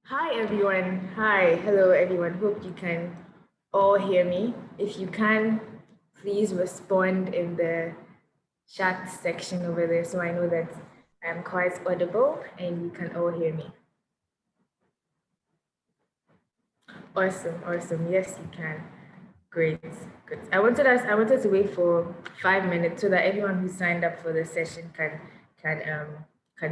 Hi everyone. Hi. Hello everyone. Hope you can all hear me. If you can, please respond in the chat section over there so I know that I'm quite audible and you can all hear me. Awesome, awesome. Yes, you can. Great, good. I wanted to wait for 5 minutes so that everyone who signed up for the session can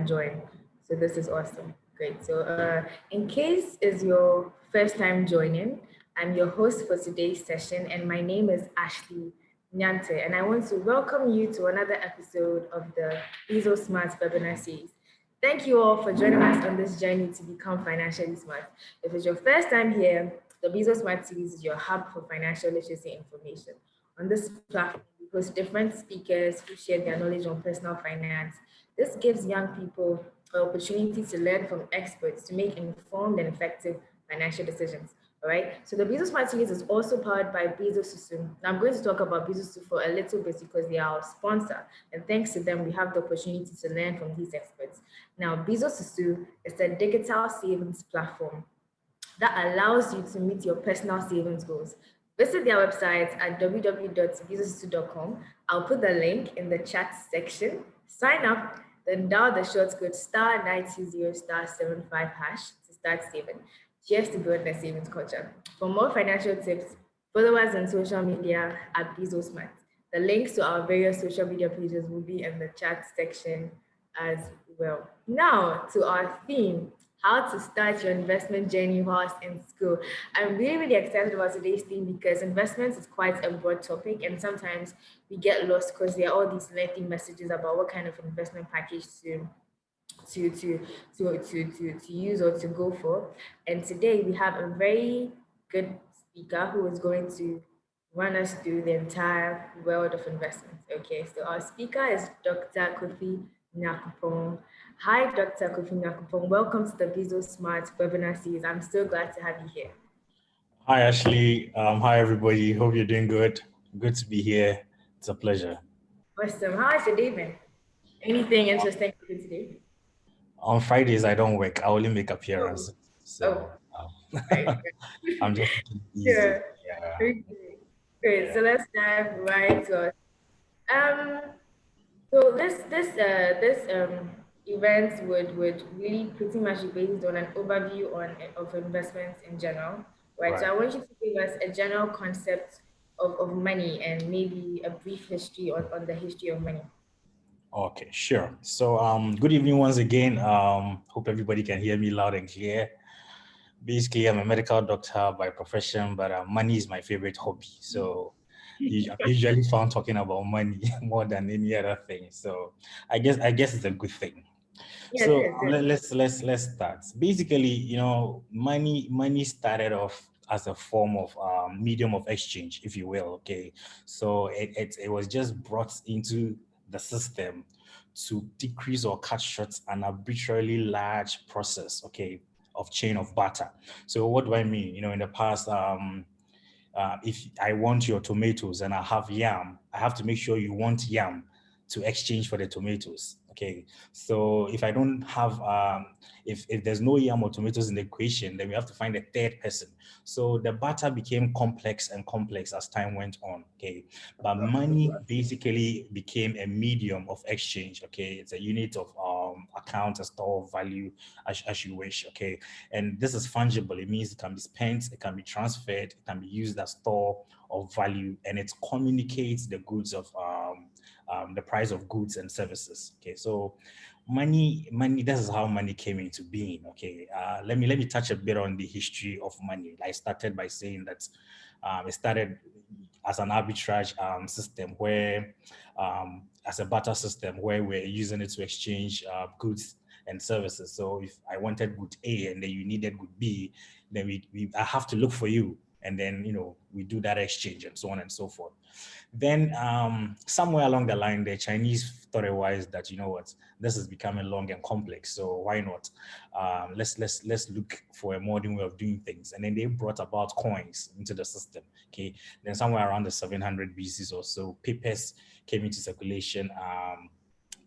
join. So this is awesome. Great. So in case is your first time joining, I'm your host for today's session, and my name is Ashley Nyante, and I want to welcome you to another episode of the Bezo Smart webinar series. Thank you all for joining us on this journey to become financially smart. If it's your first time here, the Bezos Smart Series is your hub for financial literacy information. On this platform, we host different speakers who share their knowledge on personal finance. This gives young people the opportunity to learn from experts to make informed and effective financial decisions. All right. So the Bezos Smart Series is also powered by Bezos Susu. Now I'm going to talk about Bezos Susu for a little bit because they are our sponsor, and thanks to them, we have the opportunity to learn from these experts. Now, Bezos Susu is a digital savings platform that allows you to meet your personal savings goals. Visit their website at www.business2.com. I'll put the link in the chat section. Sign up, then dial the short code star 920 star 75 hash to start saving. Cheers to building a savings culture. For more financial tips, follow us on social media at Bezosmart. The links to our various social media pages will be in the chat section as well. Now to our theme, how to start your investment journey whilst in school. I'm really, really excited about today's theme because investments is quite a broad topic, and sometimes we get lost because there are all these lengthy messages about what kind of investment package to to to use or to go for. And today we have a very good speaker who is going to run us through the entire world of investments. Okay, so our speaker is Dr. Kofi Nyarko-Pong. Hi, Dr. Kofi Nyarko-Pong. Welcome to the Bezos Smart webinar series. I'm so glad to have you here. Hi, Ashley. Hi, everybody. Hope you're doing good. Good to be here. It's a pleasure. Awesome. How has your day been? Anything interesting for you today? On Fridays, I don't work. I only make Oh, appearances. oh, So right. I'm just taking it easy. Sure. Yeah. Okay. Great. Yeah. So let's dive right to it. Um, so this event would really pretty much be based on an overview of investments in general, right? So Right. I want you to give us a general concept of money and maybe a brief history on the history of money. Okay, sure. So good evening once again. Hope everybody can hear me loud and clear. Basically, I'm a medical doctor by profession, but money is my favorite hobby. So I'm usually found talking about money more than any other thing. So I guess it's a good thing. Yes, So yes, yes. let's start. Basically, money started off as a form of medium of exchange, if you will. Okay, so it was just brought into the system to decrease or cut short an arbitrarily large process. Okay, of chain of barter. So what do I mean? In the past, if I want your tomatoes and I have yam, I have to make sure you want yam to exchange for the tomatoes. Okay. So if I don't have, if there's no yam or tomatoes in the equation, then we have to find a third person. So the barter became complex and complex as time went on. Okay. But money basically became a medium of exchange. Okay. It's a unit of account, a store of value as you wish. Okay. And this is fungible. It means it can be spent, it can be transferred, it can be used as store of value, and it communicates the goods of the price of goods and services. Okay, so money. This is how money came into being. Okay, let me touch a bit on the history of money. I started by saying that it started as an arbitrage system where, as a barter system, where we're using it to exchange goods and services. So if I wanted good A and then you needed good B, then I have to look for you. And then, we do that exchange and so on and so forth. Then somewhere along the line, the Chinese thought it wise that, what, this is becoming long and complex. So why not? Let's look for a modern way of doing things. And then they brought about coins into the system. Okay. Then somewhere around the 700 BCs or so, papers came into circulation.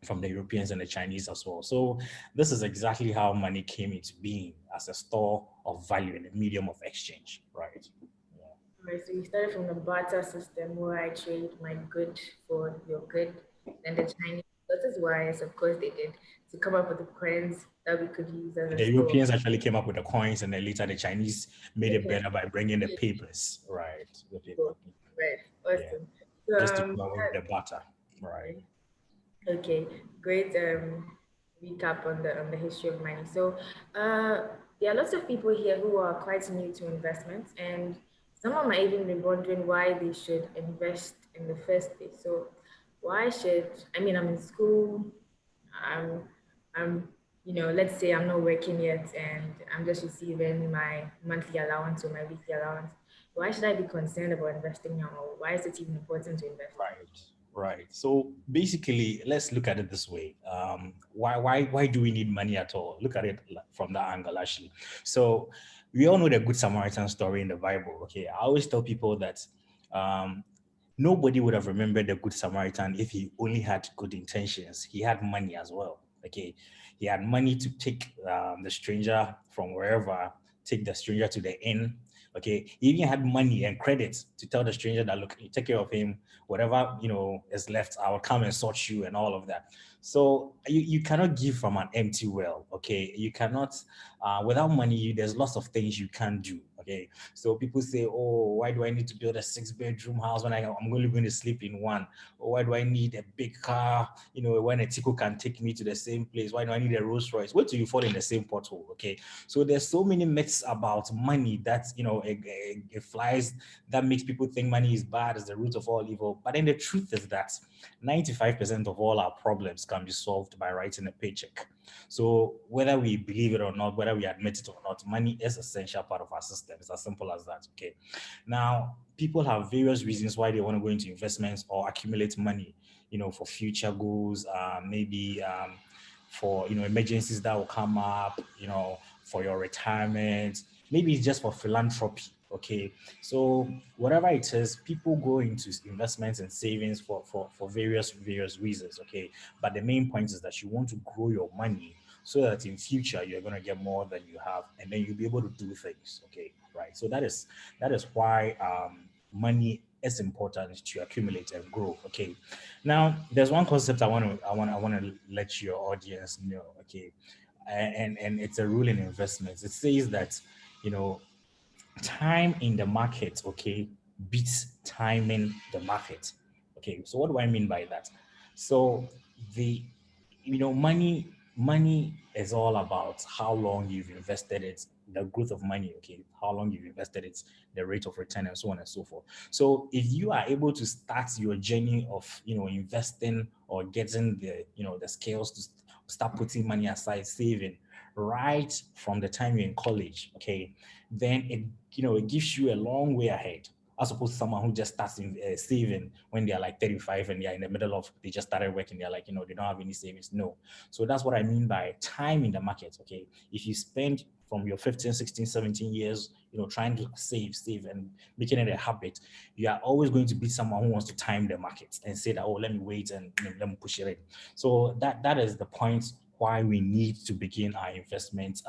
from the Europeans and the Chinese as well. So this is exactly how money came into being as a store of value and a medium of exchange, right? Yeah. Right, so we started from the barter system where I trade my good for your good. Then the Chinese, that is why, yes, of course, they did to come up with the coins that we could use as a The store. Europeans actually came up with the coins, and then later the Chinese made it Okay. better by bringing the papers, right? The paper, Cool. Right. yeah, Awesome. So just to go with the butter, right? okay, great recap on the history of money. So there are lots of people here who are quite new to investments, and some of them might even be wondering why they should invest in the first place. So why should I mean I'm in school, I'm I'm let's say I'm not working yet and I'm just receiving my monthly allowance or my weekly allowance. Why should I be concerned about investing now? Or why is it even important to invest? Right, right. So basically, let's look at it this way. Why do we need money at all? Look at it from that angle, actually. So we all know the Good Samaritan story in the Bible. Okay, I always tell people that um, nobody would have remembered the Good Samaritan if he only had good intentions. He had money as well. Okay, he had money to take the stranger from wherever, take the stranger to the inn. Okay, he even had money and credit to tell the stranger that look, you take care of him, whatever is left, I will come and sort you and all of that. So you cannot give from an empty well. Okay, you cannot without money. There's lots of things you can't do. Okay, so people say, oh, why do I need to build a 6-bedroom house when I'm only going to sleep in one? Or why do I need a big car? When a Tico can take me to the same place, why do I need a Rolls Royce? Wait till you fall in the same pothole. Okay, so there's so many myths about money that it flies, that makes people think money is bad, is the root of all evil. But then the truth is that 95% of all our problems can be solved by writing a paycheck. So whether we believe it or not, whether we admit it or not, money is essential part of our system. It's as simple as that. Okay. Now, people have various reasons why they want to go into investments or accumulate money, for future goals, maybe for emergencies that will come up, for your retirement, maybe it's just for philanthropy. Okay, so whatever it is, people go into investments and savings for various reasons. Okay, but the main point is that you want to grow your money so that in future you're going to get more than you have, and then you'll be able to do things. Okay, right? So that is why money is important to accumulate and grow. Okay, now there's one concept I want to let your audience know. Okay, and it's a rule in investments. It says that you know time in the market, okay, beats timing the market. Okay, so what do I mean by that? So the money is all about how long you've invested it, the growth of money, okay, how long you've invested it, the rate of return, and so on and so forth. So if you are able to start your journey of investing or getting the skills to start putting money aside, saving right from the time you're in college, okay, then it gives you a long way ahead, as opposed to someone who just starts saving when they are like 35 and they are in the middle of, they just started working, they're like, they don't have any savings. No. So that's what I mean by time in the market. Okay, if you spend from your 15, 16, 17 years trying to save and making it a habit, you are always going to be someone who wants to time the market and say that, oh, let me wait and let me push it in. So that is the point why we need to begin our investment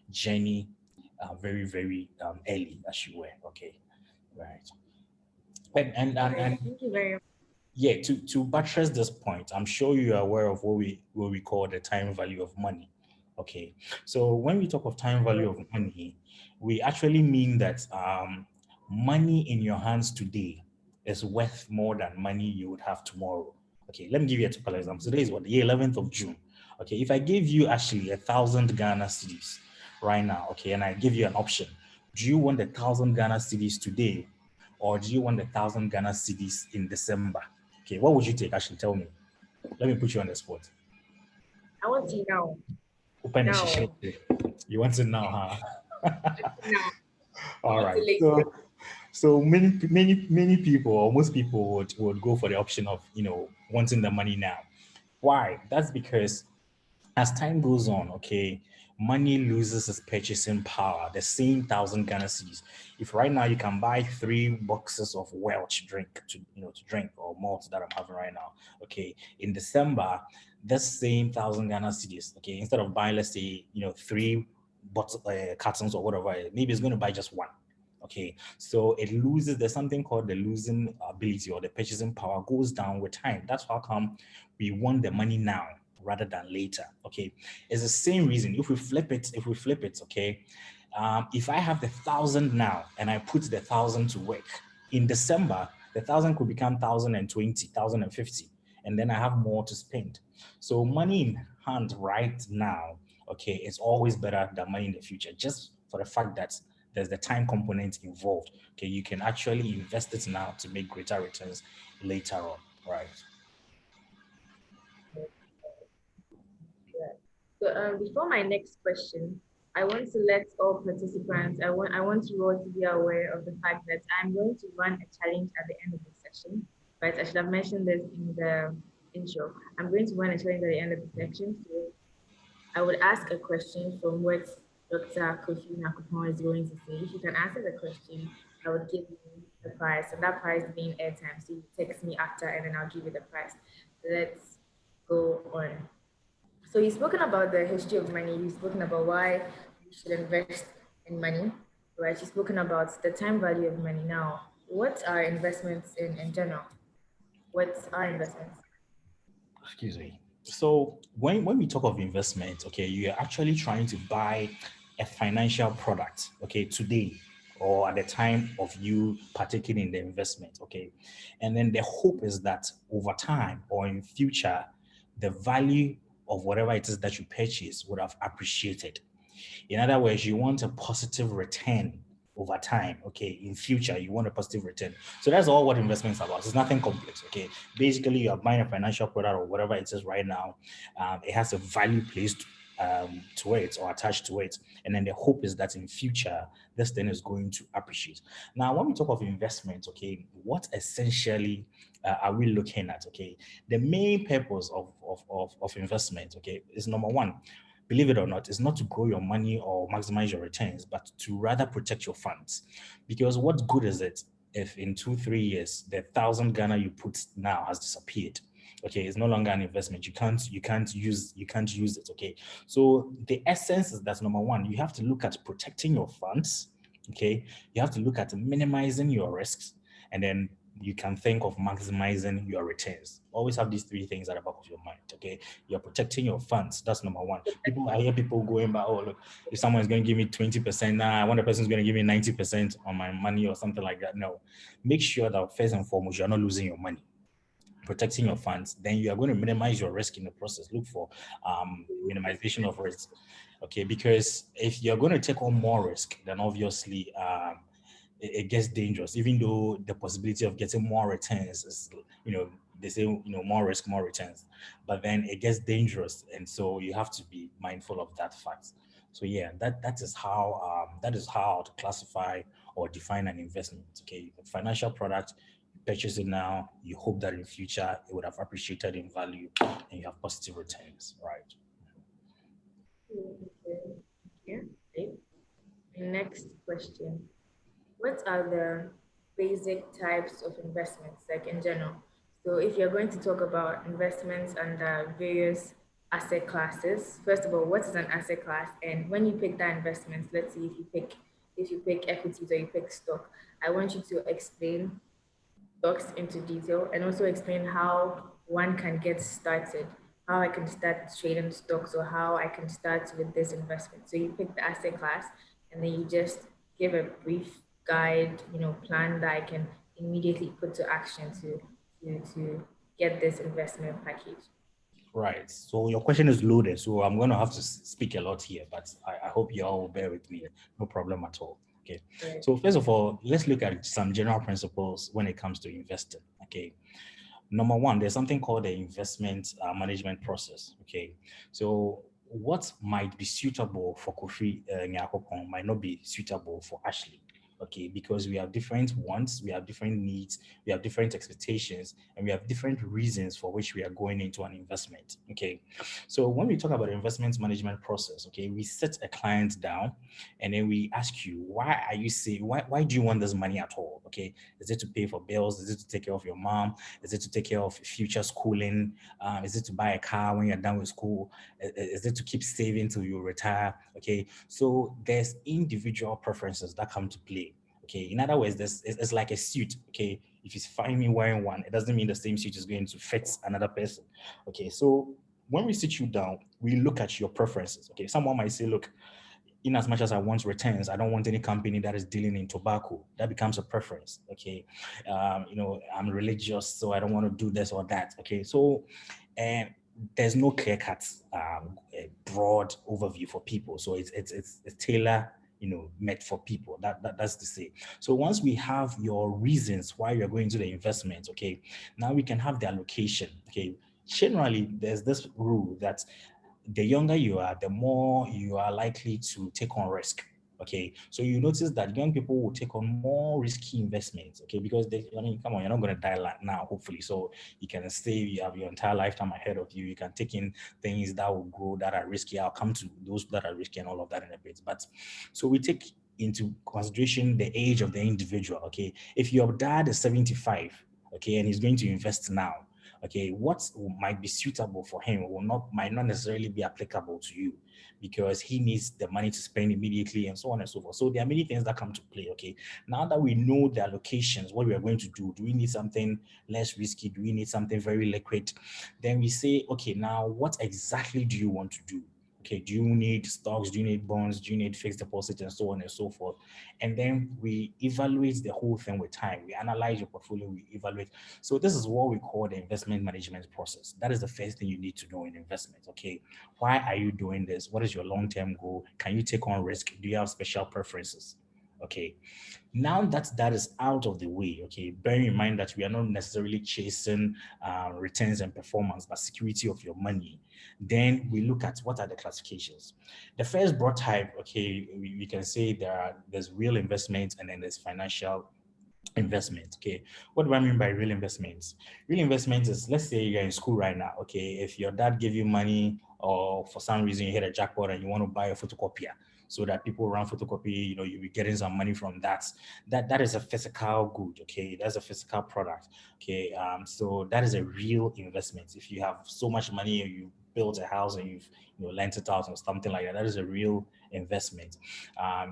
journey very, very early, as you were. Okay, right. And Thank you very much. yeah, to buttress this point, I'm sure you are aware of what we call the time value of money. Okay, so when we talk of time value of money, we actually mean that money in your hands today is worth more than money you would have tomorrow. Okay, let me give you a typical example. Today is what, the 11th of June. Okay, if I gave you actually 1,000 Ghana cedis right now, okay, and I give you an option, do you want 1,000 Ghana cedis today, or do you want 1,000 Ghana cedis in December? Okay, what would you take? Actually, tell me. Let me put you on the spot. I want to now. Open the shisha. Now. You want it now, huh? Now. I All want to right. later. So many people, or most people, would go for the option of wanting the money now. Why? That's because as time goes on, okay, money loses its purchasing power. The same 1,000 Ghana cedis. If right now you can buy 3 boxes of Welch drink to drink, or malt that I'm having right now, okay, in December, this same 1,000 Ghana cedis, okay, instead of buying, let's say, three cartons or whatever, maybe it's going to buy just one. Okay, so it loses, there's something called the losing ability, or the purchasing power goes down with time. That's how come we want the money now rather than later. Okay, it's the same reason. If we flip it, okay, if I have the 1,000 now and I put the 1,000 to work in December, the 1,000 could become 1,020, 1,050, and then I have more to spend. So money in hand right now, okay, it's always better than money in the future, just for the fact that there's the time component involved. Okay, you can actually invest it now to make greater returns later on, right? Yeah. So before my next question, I want to let all participants, I want you all to be aware of the fact that I'm going to run a challenge at the end of the session. Right? I should have mentioned this in the intro. I'm going to run a challenge at the end of the section. So I would ask a question from what Dr. Kofi Nyarko-Pong is going to say. If you can answer the question, I would give you the prize, and that prize being airtime. So you text me after, and then I'll give you the prize. Let's go on. So you've spoken about the history of money. You've spoken about why you should invest in money, right? You've spoken about the time value of money. Now, what are investments in general? What are investments? Excuse me. So when we talk of investment, okay, you're actually trying to buy a financial product, okay, today or at the time of you partaking in the investment, okay. And then the hope is that over time or in future, the value of whatever it is that you purchase would have appreciated. In other words, you want a positive return over time. Okay, in future, you want a positive return. So that's all what investments are about. It's nothing complex. Okay, basically, you are buying a financial product or whatever it is right now. It has a value placed to it or attached to it, and then the hope is that in future this thing is going to appreciate. Now, when we talk of investment, okay, what essentially are we looking at? Okay, the main purpose of investment, okay, is number one, believe it or not, is not to grow your money or maximize your returns, but to rather protect your funds. Because what good is it if in 2, 3 years the 1,000 Ghana you put now has disappeared? Okay, it's no longer an investment. You can't use it. Okay, so the essence is that number one, you have to look at protecting your funds. Okay, you have to look at minimizing your risks, and then you can think of maximizing your returns. Always have these three things at the back of your mind. Okay, you're protecting your funds. That's number one. I hear people going by, oh, look, if someone is going to give me 20% now, one person is going to give me 90% on my money or something like that. No, make sure that first and foremost, you're not losing your money, protecting your funds. Then you are going to minimize your risk in the process. Look for minimization of risk. Okay, because if you're going to take on more risk, then obviously it gets dangerous, even though the possibility of getting more returns is, they say, more risk, more returns, but then it gets dangerous. And so you have to be mindful of that fact. So yeah, that is how to classify or define an investment. Okay, a financial product, you purchase it now, you hope that in future it would have appreciated in value and you have positive returns, right? Okay. Yeah. Okay. Next question. What are the basic types of investments, like in general? So, if you're going to talk about investments under various asset classes, first of all, what is an asset class? And when you pick that investment, let's see if you pick equities or you pick stock, I want you to explain stocks into detail and also explain how one can get started, how I can start trading stocks or how I can start with this investment. So you pick the asset class and then you just give a brief guide, plan that I can immediately put to action to get this investment package. Right. So your question is loaded. So I'm going to have to speak a lot here, but I hope you all will bear with me. No problem at all. Okay. Right. So first of all, let's look at some general principles when it comes to investing. Okay. Number one, there's something called the investment management process. Okay. So what might be suitable for Kofi Nyarko-Pong might not be suitable for Ashley. okay, because we have different wants, we have different needs, we have different expectations, and we have different reasons for which we are going into an investment, okay. So when we talk about the investment management process, okay, we set a client down and then we ask you, why are you saying, why do you want this money at all, okay? Is it to pay for bills? Is it to take care of your mom? Is it to take care of future schooling? Is it to buy a car when you're done with school? Is it to keep saving till you retire? Okay, so there's individual preferences that come to play. Okay, in other words, it's like a suit. Okay, if you find me wearing one, it doesn't mean the same suit is going to fit another person. Okay, so when we sit you down, we look at your preferences. Okay, someone might say, look, in as much as I want returns, I don't want any company that is dealing in tobacco. That becomes a preference. Okay, I'm religious, so I don't want to do this or that. Okay, so and there's no clear cut, broad overview for people. So it's tailor, meant for people. That's to say. So once we have your reasons why you're going to the investment, okay, now we can have the allocation. Okay, generally there's this rule that the younger you are, the more you are likely to take on risk. Okay, so you notice that young people will take on more risky investments. Okay, because come on, you're not going to die now, hopefully. So you can stay, you have your entire lifetime ahead of you. You can take in things that will grow that are risky. I'll come to those that are risky and all of that in a bit. But so we take into consideration the age of the individual. Okay, if your dad is 75, okay, and he's going to invest now, okay, what might be suitable for him might not necessarily be applicable to you, because he needs the money to spend immediately and so on and so forth. So there are many things that come to play. Okay, now that we know the allocations, what we are going to do we need something less risky? Do we need something very liquid? Then we say, okay, now what exactly do you want to do? Okay, do you need stocks? Do you need bonds? Do you need fixed deposits and so on and so forth? And then we evaluate the whole thing with time. We analyze your portfolio, we evaluate. So this is what we call the investment management process. That is the first thing you need to know in investment. Okay, why are you doing this? What is your long-term goal? Can you take on risk? Do you have special preferences? Okay, now that that is out of the way, okay, bearing in mind that we are not necessarily chasing returns and performance, but security of your money, then we look at what are the classifications. The first broad type, okay, we can say there's real investment and then there's financial investment. Okay, what do I mean by real investments? Real investments is, let's say you're in school right now. Okay, if your dad gave you money, or for some reason you hit a jackpot and you want to buy a photocopier so that people run photocopy, you'll be getting some money from that. That is a physical good. Okay, that's a physical product. Okay, so that is a real investment. If you have so much money, or you built a house and you've lent it out or something like that, that is a real investment.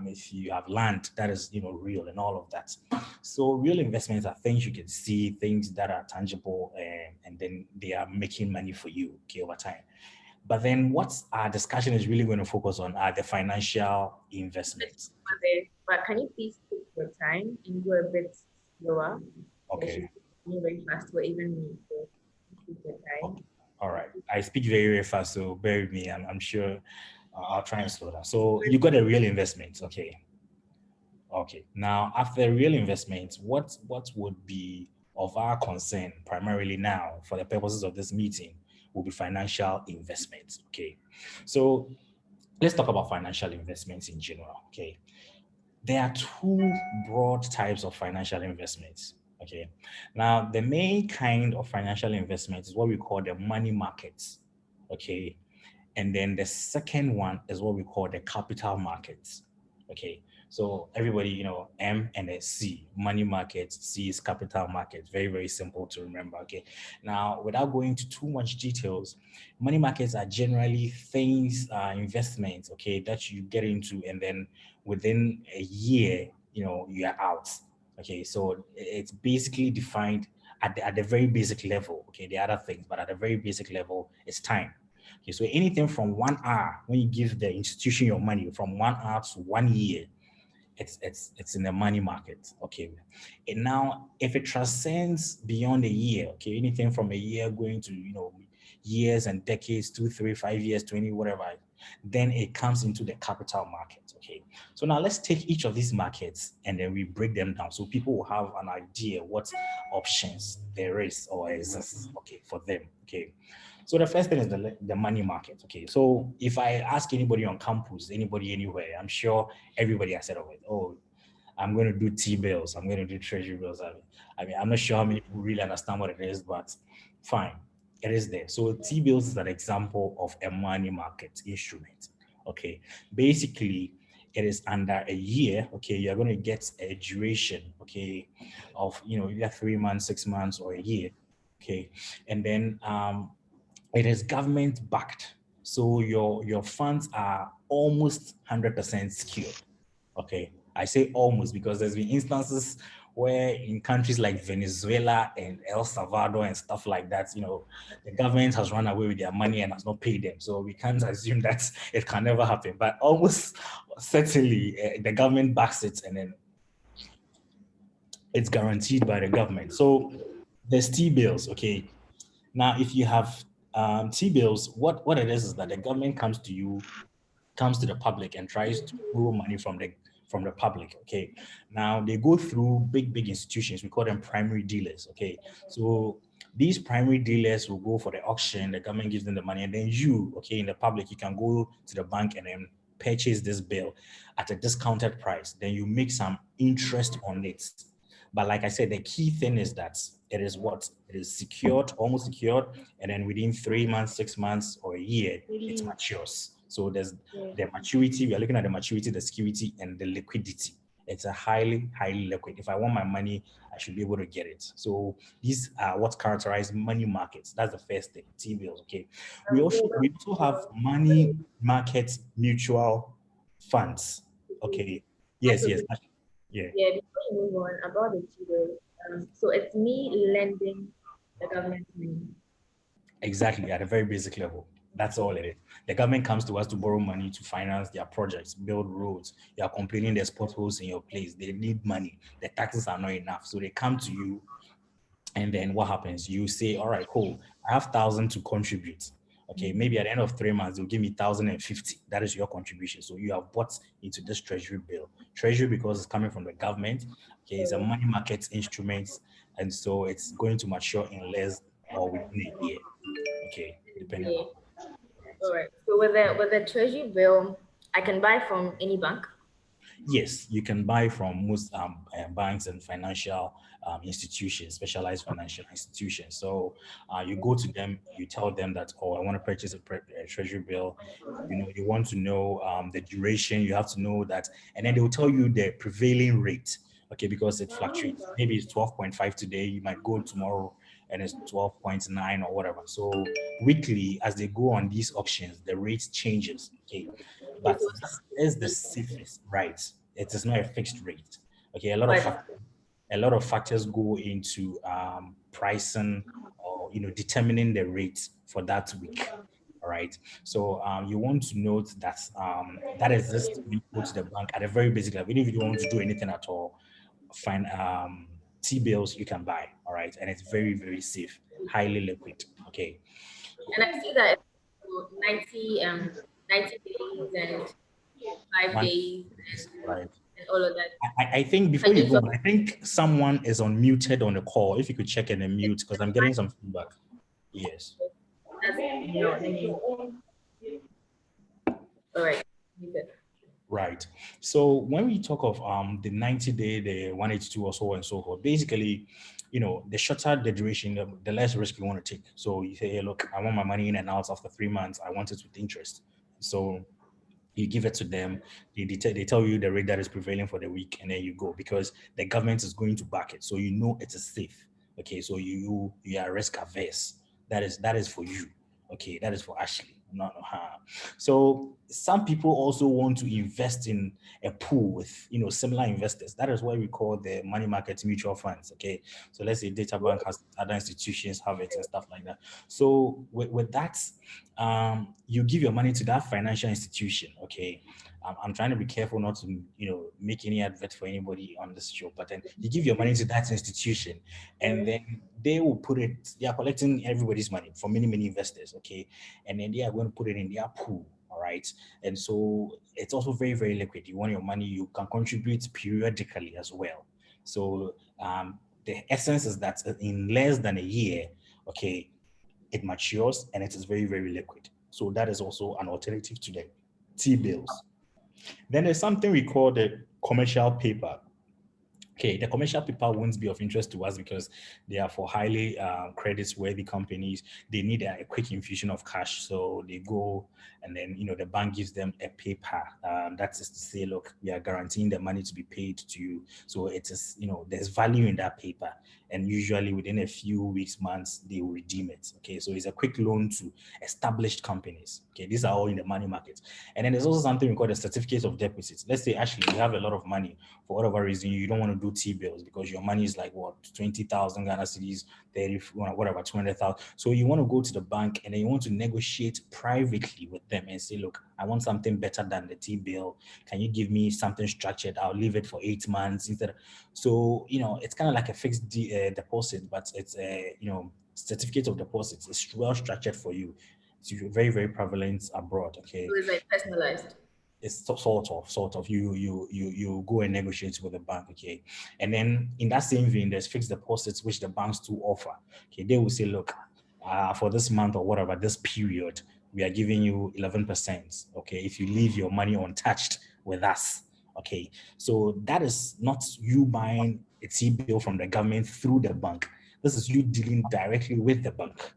If you have land, that is real and all of that. So real investments are things you can see, things that are tangible, and then they are making money for you, okay, over time. But then what our discussion is really going to focus on are the financial investments. But can you please take your time and go a bit slower? So she's Okay. moving very fast, or even me. So take your time. Okay. All right. I speak very, very fast, so bear with me. I'm sure I'll try and slow down. So you got a real investment. Okay. Okay. Now, after real investment, what would be of our concern primarily now for the purposes of this meeting will be financial investments. Okay. So let's talk about financial investments in general. Okay. There are two broad types of financial investments. Okay. Now, the main kind of financial investment is what we call the money markets. Okay. And then the second one is what we call the capital markets. Okay. So everybody, M and a C, money markets, C is capital markets. Very, very simple to remember. Okay. Now, without going into too much details, money markets are generally things, investments, okay, that you get into, and then within a year, you are out. Okay. So it's basically defined at the very basic level. Okay. The other things, but at the very basic level, it's time. Okay, so anything from 1 hour, when you give the institution your money, from 1 hour to 1 year, it's in the money market. Okay. And now if it transcends beyond a year, okay, anything from a year going to years and decades, 2, 3, 5 years, 20, whatever, then it comes into the capital market. Okay. So now let's take each of these markets and then we break them down so people will have an idea what options there is or exists, okay, for them. Okay. So the first thing is the money market. Okay. So if I ask anybody on campus, anybody anywhere, I'm sure everybody has heard of it. Oh, I'm going to do T-bills. I'm going to do treasury bills. I mean, I'm not sure how many people really understand what it is, but fine, it is there. So T-bills is an example of a money market instrument. Okay, basically, it is under a year. Okay, you're going to get a duration. Okay, of either 3 months, 6 months, or a year. Okay, and then it is government backed, so your funds are almost 100% secured. Okay, I say almost because there's been instances where in countries like Venezuela and El Salvador and stuff like that, the government has run away with their money and has not paid them. So we can't assume that it can never happen. But almost certainly, the government backs it, and then it's guaranteed by the government. So there's T-bills. Okay, now if you have T-bills, what it is that the government comes to the public and tries to borrow money from the public. Okay, now they go through big institutions. We call them primary dealers. Okay, so these primary dealers will go for the auction. The government gives them the money, and then you, okay, in the public, you can go to the bank and then purchase this bill at a discounted price. Then you make some interest on it. But like I said, the key thing is that it is secured, almost secured, and then within 3 months, 6 months, or a year, it matures. So there's the maturity. We are looking at the maturity, the security, and the liquidity. It's a highly liquid. If I want my money, I should be able to get it. So these are what characterize money markets. That's the first thing. T-bills. Okay. We also have money market mutual funds. Okay. Yes. Yes. Yeah. Yeah, before you move on about the T-bills, so it's me lending the government money. Exactly, at a very basic level. That's all it is. The government comes to us to borrow money to finance their projects, build roads. You are complaining there's potholes in your place. They need money. The taxes are not enough. So they come to you, and then what happens? You say, all right, cool, I have 1,000 to contribute. Okay, maybe at the end of 3 months, they'll give me 1,050. That is your contribution. So you have bought into this treasury bill. Treasury, because it's coming from the government, okay, it's a money market instrument. And so it's going to mature in less or within a year. Okay, depending Yeah. on All right. So with the treasury bill, I can buy from any bank. yes, you can buy from most banks and financial institutions, specialized financial institutions. So you go to them, you tell them that, oh, I want to purchase a treasury bill. You want to know the duration. You have to know that, and then they will tell you the prevailing rate. Okay, because it fluctuates. Maybe it's 12.5 today. You might go tomorrow and it's 12.9 or whatever. So weekly, as they go on these auctions, the rate changes. Okay, Okay, but so this is the safest, right? It is not a fixed rate. Okay, but a lot of factors go into pricing or determining the rate for that week. All right. So you want to note that that exists when you go to the bank at a very basic level. Even if you don't want to do anything at all, find T-bills you can buy. All right, and it's very safe, highly liquid. Okay. and I see that it's 90 days and 5 One, days right. and all of that. I think before Can you you go talk on, I think someone is unmuted on the call. If you could check and unmute, because I'm getting some feedback. Yes. that's no, let me all right. You good. Right. So when we talk of the 90 day, the 182 or so and so forth, basically, the shorter the duration, the less risk you want to take. So you say, hey, look, I want my money in and out after 3 months. I want it with interest. So you give it to them, they tell you the rate that is prevailing for the week, and then you go because the government is going to back it. So it is safe. Okay, so you are risk averse. That is for you. Okay, that is for Ashley, not her. So some people also want to invest in a pool with similar investors. That is why we call the money market mutual funds. Okay, so let's say Data Bank has other institutions have it and stuff like that. So with that, you give your money to that financial institution. Okay, I'm trying to be careful not to make any advert for anybody on this show, but then you give your money to that institution, and then they will put it. They are collecting everybody's money from many investors. Okay, and then they are going to put it in their pool. All right, and so it's also very liquid. You want your money, you can contribute periodically as well. So the essence is that in less than a year, okay, it matures and it is very liquid. So that is also an alternative to the T-bills. Then there's something we call the commercial paper. Okay, the commercial paper won't be of interest to us because they are for highly credit-worthy companies. They need a quick infusion of cash, so they go and then the bank gives them a paper. That is to say, look, we are guaranteeing the money to be paid to you. So it is there's value in that paper, and usually within a few weeks, months, they will redeem it. Okay, so it's a quick loan to established companies. Okay, these are all in the money market, and then there's also something we call the certificate of deposits. Let's say actually you have a lot of money for whatever reason, you don't want to do T-bills because your money is like what 20,000 Ghana cedis, 30, whatever, 200,000. So you want to go to the bank and then you want to negotiate privately with them and say, look, I want something better than the T-bill. Can you give me something structured? I'll leave it for 8 months instead. So it's kind of like a fixed deposit, but it's a certificate of deposits. It's well structured for you. It's very, very prevalent abroad. Okay, So it's like personalized. it's sort of you go and negotiate with the bank. Okay, and then in that same vein, there's fixed deposits which the banks do offer. Okay, they will say, look, for this month or whatever, this period, we are giving you 11%. Okay, if you leave your money untouched with us. Okay, so that is not you buying a T-bill from the government through the bank. This is you dealing directly with the bank.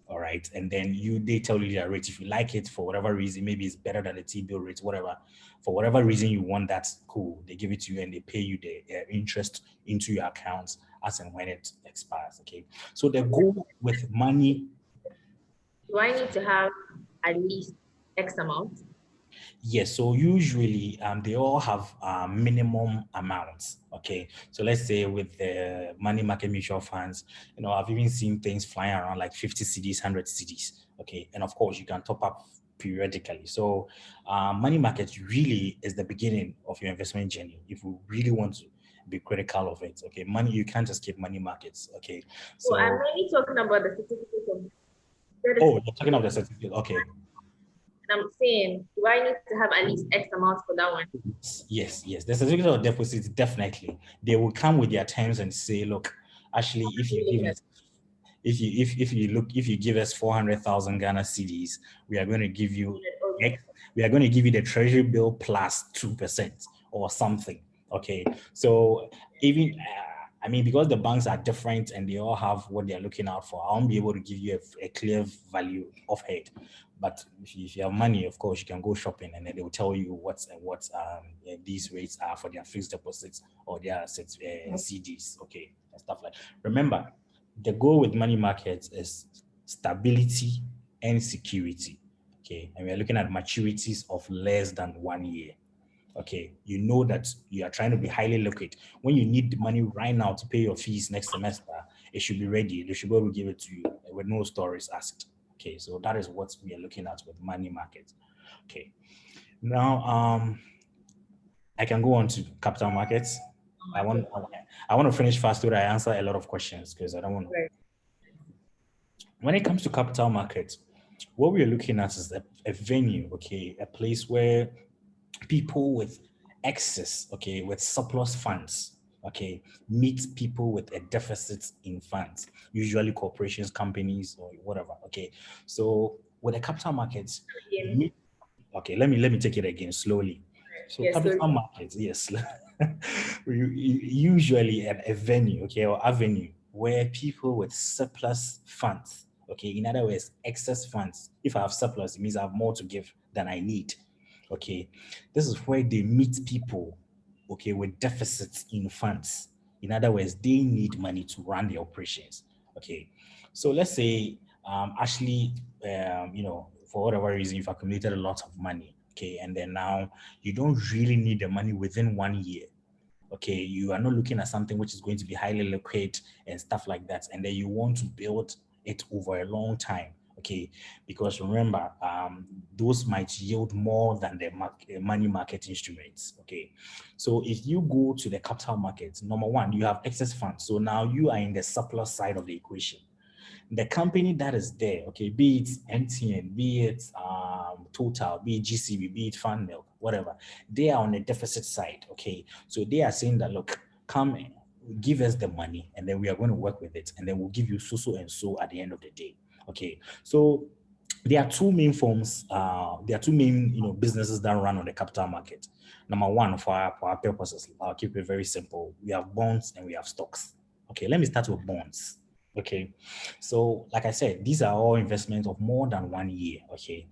All right, and then they tell you their rate. If you like it for whatever reason, maybe it's better than the T-bill rate, whatever. For whatever reason you want that, cool. They give it to you and they pay you the interest into your accounts as and when it expires. Okay, so the goal with money. Do I need to have at least X amount? Yes, so usually they all have minimum amounts. Okay, so let's say with the money market mutual funds, I've even seen things flying around like 50 CDs, 100 CDs. Okay, and of course you can top up periodically. So money market really is the beginning of your investment journey. If we really want to be critical of it, okay, money, you can't escape money markets. Okay, So I'm so mainly talking about the certificate of you're talking about the certificate. Okay. and I'm saying, do I need to have at least X amount for that one? Yes. The certificate of deposit, definitely. They will come with their terms and say, look, actually, if you give us, if you give us 400,000 Ghana cedis, we are going to give you X, we are going to give you the treasury bill plus 2% or something. Okay. So even I mean, because the banks are different and they all have what they're looking out for, I won't be able to give you a clear value of head. But if you have money, of course, you can go shopping and then they will tell you what these rates are for their fixed deposits or their CDs, okay, and stuff like. Remember, the goal with money markets is stability and security, okay, and we are looking at maturities of less than 1 year. Okay, you know that you are trying to be highly liquid. When you need the money right now to pay your fees next semester, it should be ready. They should be able to give it to you with no stories asked. Okay, so that is what we are looking at with money market. Okay, now I can go on to capital markets. I want to finish fast so that I answer a lot of questions because I don't want to. Right. When it comes to capital markets, what we are looking at is a venue, okay, a place where people with excess, okay, with surplus funds, okay, meet people with a deficit in funds, usually corporations, companies, or whatever. Okay, so with the capital markets, okay, let me take it again slowly. So Yes, so capital markets, yes, usually a venue, okay, or avenue where people with surplus funds, okay, in other words, excess funds. If I have surplus, it means I have more to give than I need. Okay, this is where they meet people, okay, with deficits in funds. In other words, they need money to run their operations. Okay, so let's say Ashley, for whatever reason, you've accumulated a lot of money. Okay, and then now you don't really need the money within 1 year. Okay, you are not looking at something which is going to be highly liquid and stuff like that, and then you want to build it over a long time. Okay, because remember, those might yield more than the money market instruments. Okay, so if you go to the capital market, number one, you have excess funds, so now you are in the surplus side of the equation. The company that is there, okay, be it MTN, be it Total, be it GCB, be it Fan Milk, whatever, they are on the deficit side, okay. So they are saying that, look, come in, give us the money, and then we are going to work with it, and then we'll give you so and so at the end of the day, okay. So there are two main forms, there are two main, businesses that run on the capital market. Number one, for our purposes, I'll keep it very simple. We have bonds and we have stocks. Okay, let me start with bonds. Okay, so like I said, these are all investments of more than 1 year. Okay,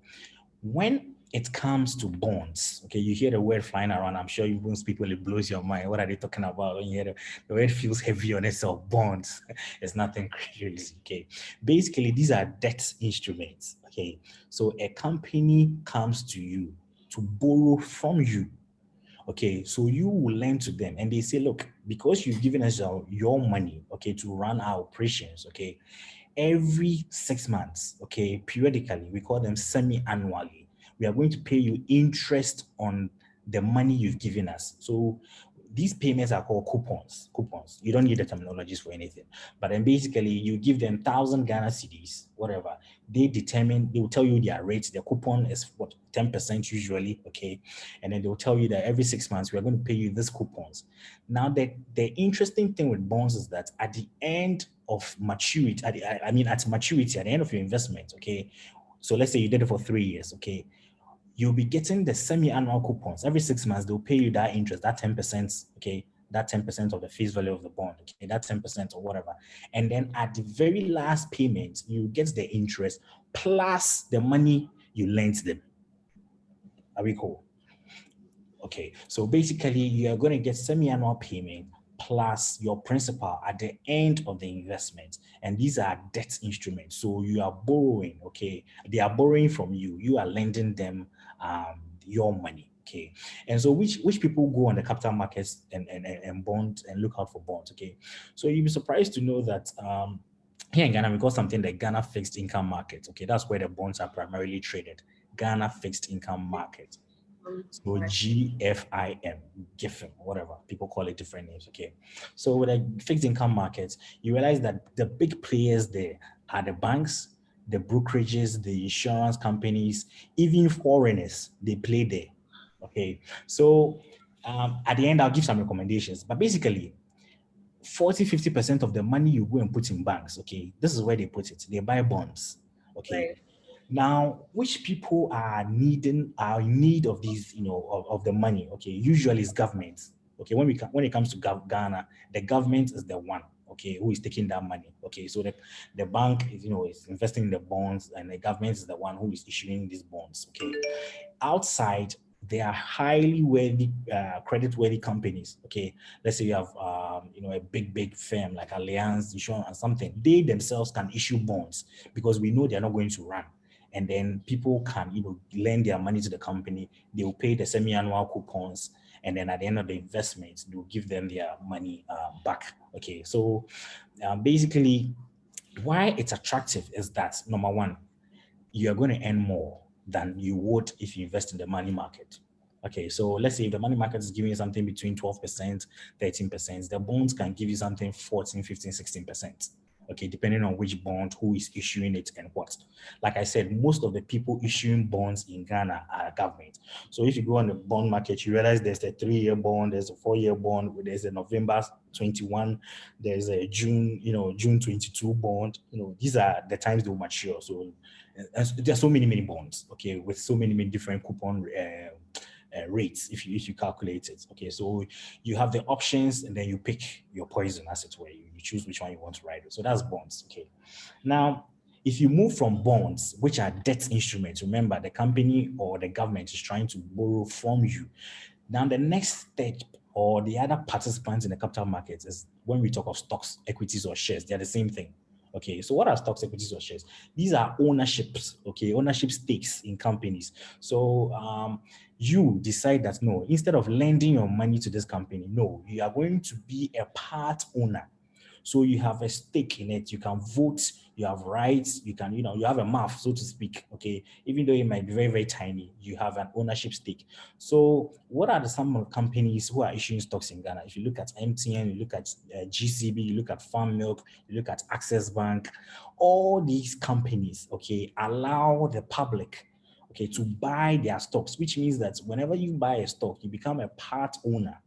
when it comes to bonds, okay, you hear the word flying around. I'm sure most people, it blows your mind. What are they talking about? When you hear the word feels heavy on itself, bonds, it's nothing crazy. Okay, basically, these are debt instruments. Okay, so a company comes to you to borrow from you. Okay, so you will lend to them and they say, look, because you've given us your money, okay, to run our operations, okay, every 6 months, okay, periodically, we call them semi-annually, we are going to pay you interest on the money you've given us. So these payments are called coupons. Coupons. You don't need the terminologies for anything. But then basically you give them 1,000 Ghana cedis, whatever. They will tell you their rates. The coupon is what, 10% usually, okay? And then they'll tell you that every 6 months we are going to pay you these coupons. Now the interesting thing with bonds is that at the end of maturity, at maturity, at the end of your investment, okay? So let's say you did it for 3 years, okay? You'll be getting the semi-annual coupons. Every 6 months, they'll pay you that interest, that 10%, okay, that 10% of the face value of the bond, okay, that 10% or whatever. And then at the very last payment, you get the interest plus the money you lent them. Are we cool? Okay, so basically you're going to get semi-annual payment plus your principal at the end of the investment. And these are debt instruments. So you are borrowing, okay? They are borrowing from you. You are lending them your money, okay? And so which people go on the capital markets and bonds and look out for bonds, okay? So you'll be surprised to know that here in Ghana, we got something like Ghana fixed income market, okay? That's where the bonds are primarily traded. Ghana fixed income market. So GFIM, GIFM, whatever people call it, different names. Okay, so with the fixed income markets, you realize that the big players there are the banks, the brokerages, the insurance companies, even foreigners. They play there. Okay, so at the end, I'll give some recommendations, but basically, 40-50% of the money you go and put in banks. Okay, this is where they put it. They buy bonds. Okay. Right. Now, which people are in need of these, of the money? Okay, usually it's government. Okay, when it comes to Ghana, the government is the one, okay, who is taking that money. Okay, so the bank is investing in the bonds, and the government is the one who is issuing these bonds. Okay, outside they are highly worthy, credit-worthy companies. Okay, let's say you have a big firm like Allianz Insurance or something. They themselves can issue bonds because we know they're not going to run. And then people can, lend their money to the company. They will pay the semi-annual coupons, and then at the end of the investment, they'll give them their money back. Okay, so basically, why it's attractive is that number one, you are going to earn more than you would if you invest in the money market. Okay, so let's say if the money market is giving you something between 12%, 13%, the bonds can give you something 14, 15, 16%. Okay, depending on which bond, who is issuing it, and what. Like I said, most of the people issuing bonds in Ghana are government. So if you go on the bond market, you realize there's a 3-year bond, there's a 4-year bond, there's a November 21, there's a June 22 bond. These are the times they will mature. So there are so many bonds, okay, with so many different coupon rates if you calculate it. Okay, so you have the options and then you pick your poison, as it were. You choose which one you want to ride with. So that's bonds. Okay, now if you move from bonds, which are debt instruments, remember the company or the government is trying to borrow from you. Now the next step or the other participants in the capital markets is when we talk of stocks, equities, or shares. They're the same thing. Okay, so what are stocks, equities, or shares? These are ownerships, okay, ownership stakes in companies. So you decide that no, instead of lending your money to this company, no, you are going to be a part owner. So you have a stake in it. You can vote. You have rights. You can, you have a mouth, so to speak. Okay, even though it might be very, very tiny, you have an ownership stake. So what are some companies who are issuing stocks in Ghana? If you look at MTN, you look at GCB, you look at Farm Milk, you look at Access Bank, all these companies, okay, allow the public, okay, to buy their stocks, which means that whenever you buy a stock, you become a part owner.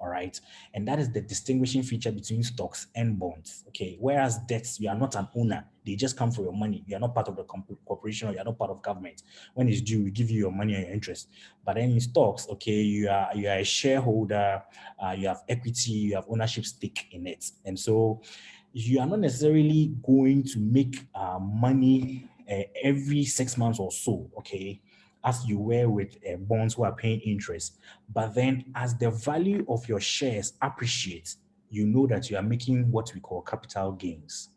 All All right. And that is the distinguishing feature between stocks and bonds. Okay. Whereas debts, you are not an owner. They just come for your money. You are not part of the corporation, or you are not part of government. When it's due, we give you your money and your interest. But then in stocks, okay, you are a shareholder, you have equity, you have ownership stake in it. And so you are not necessarily going to make money every 6 months or so, okay, as you were with bonds who are paying interest. But then as the value of your shares appreciates, you know that you are making what we call capital gains.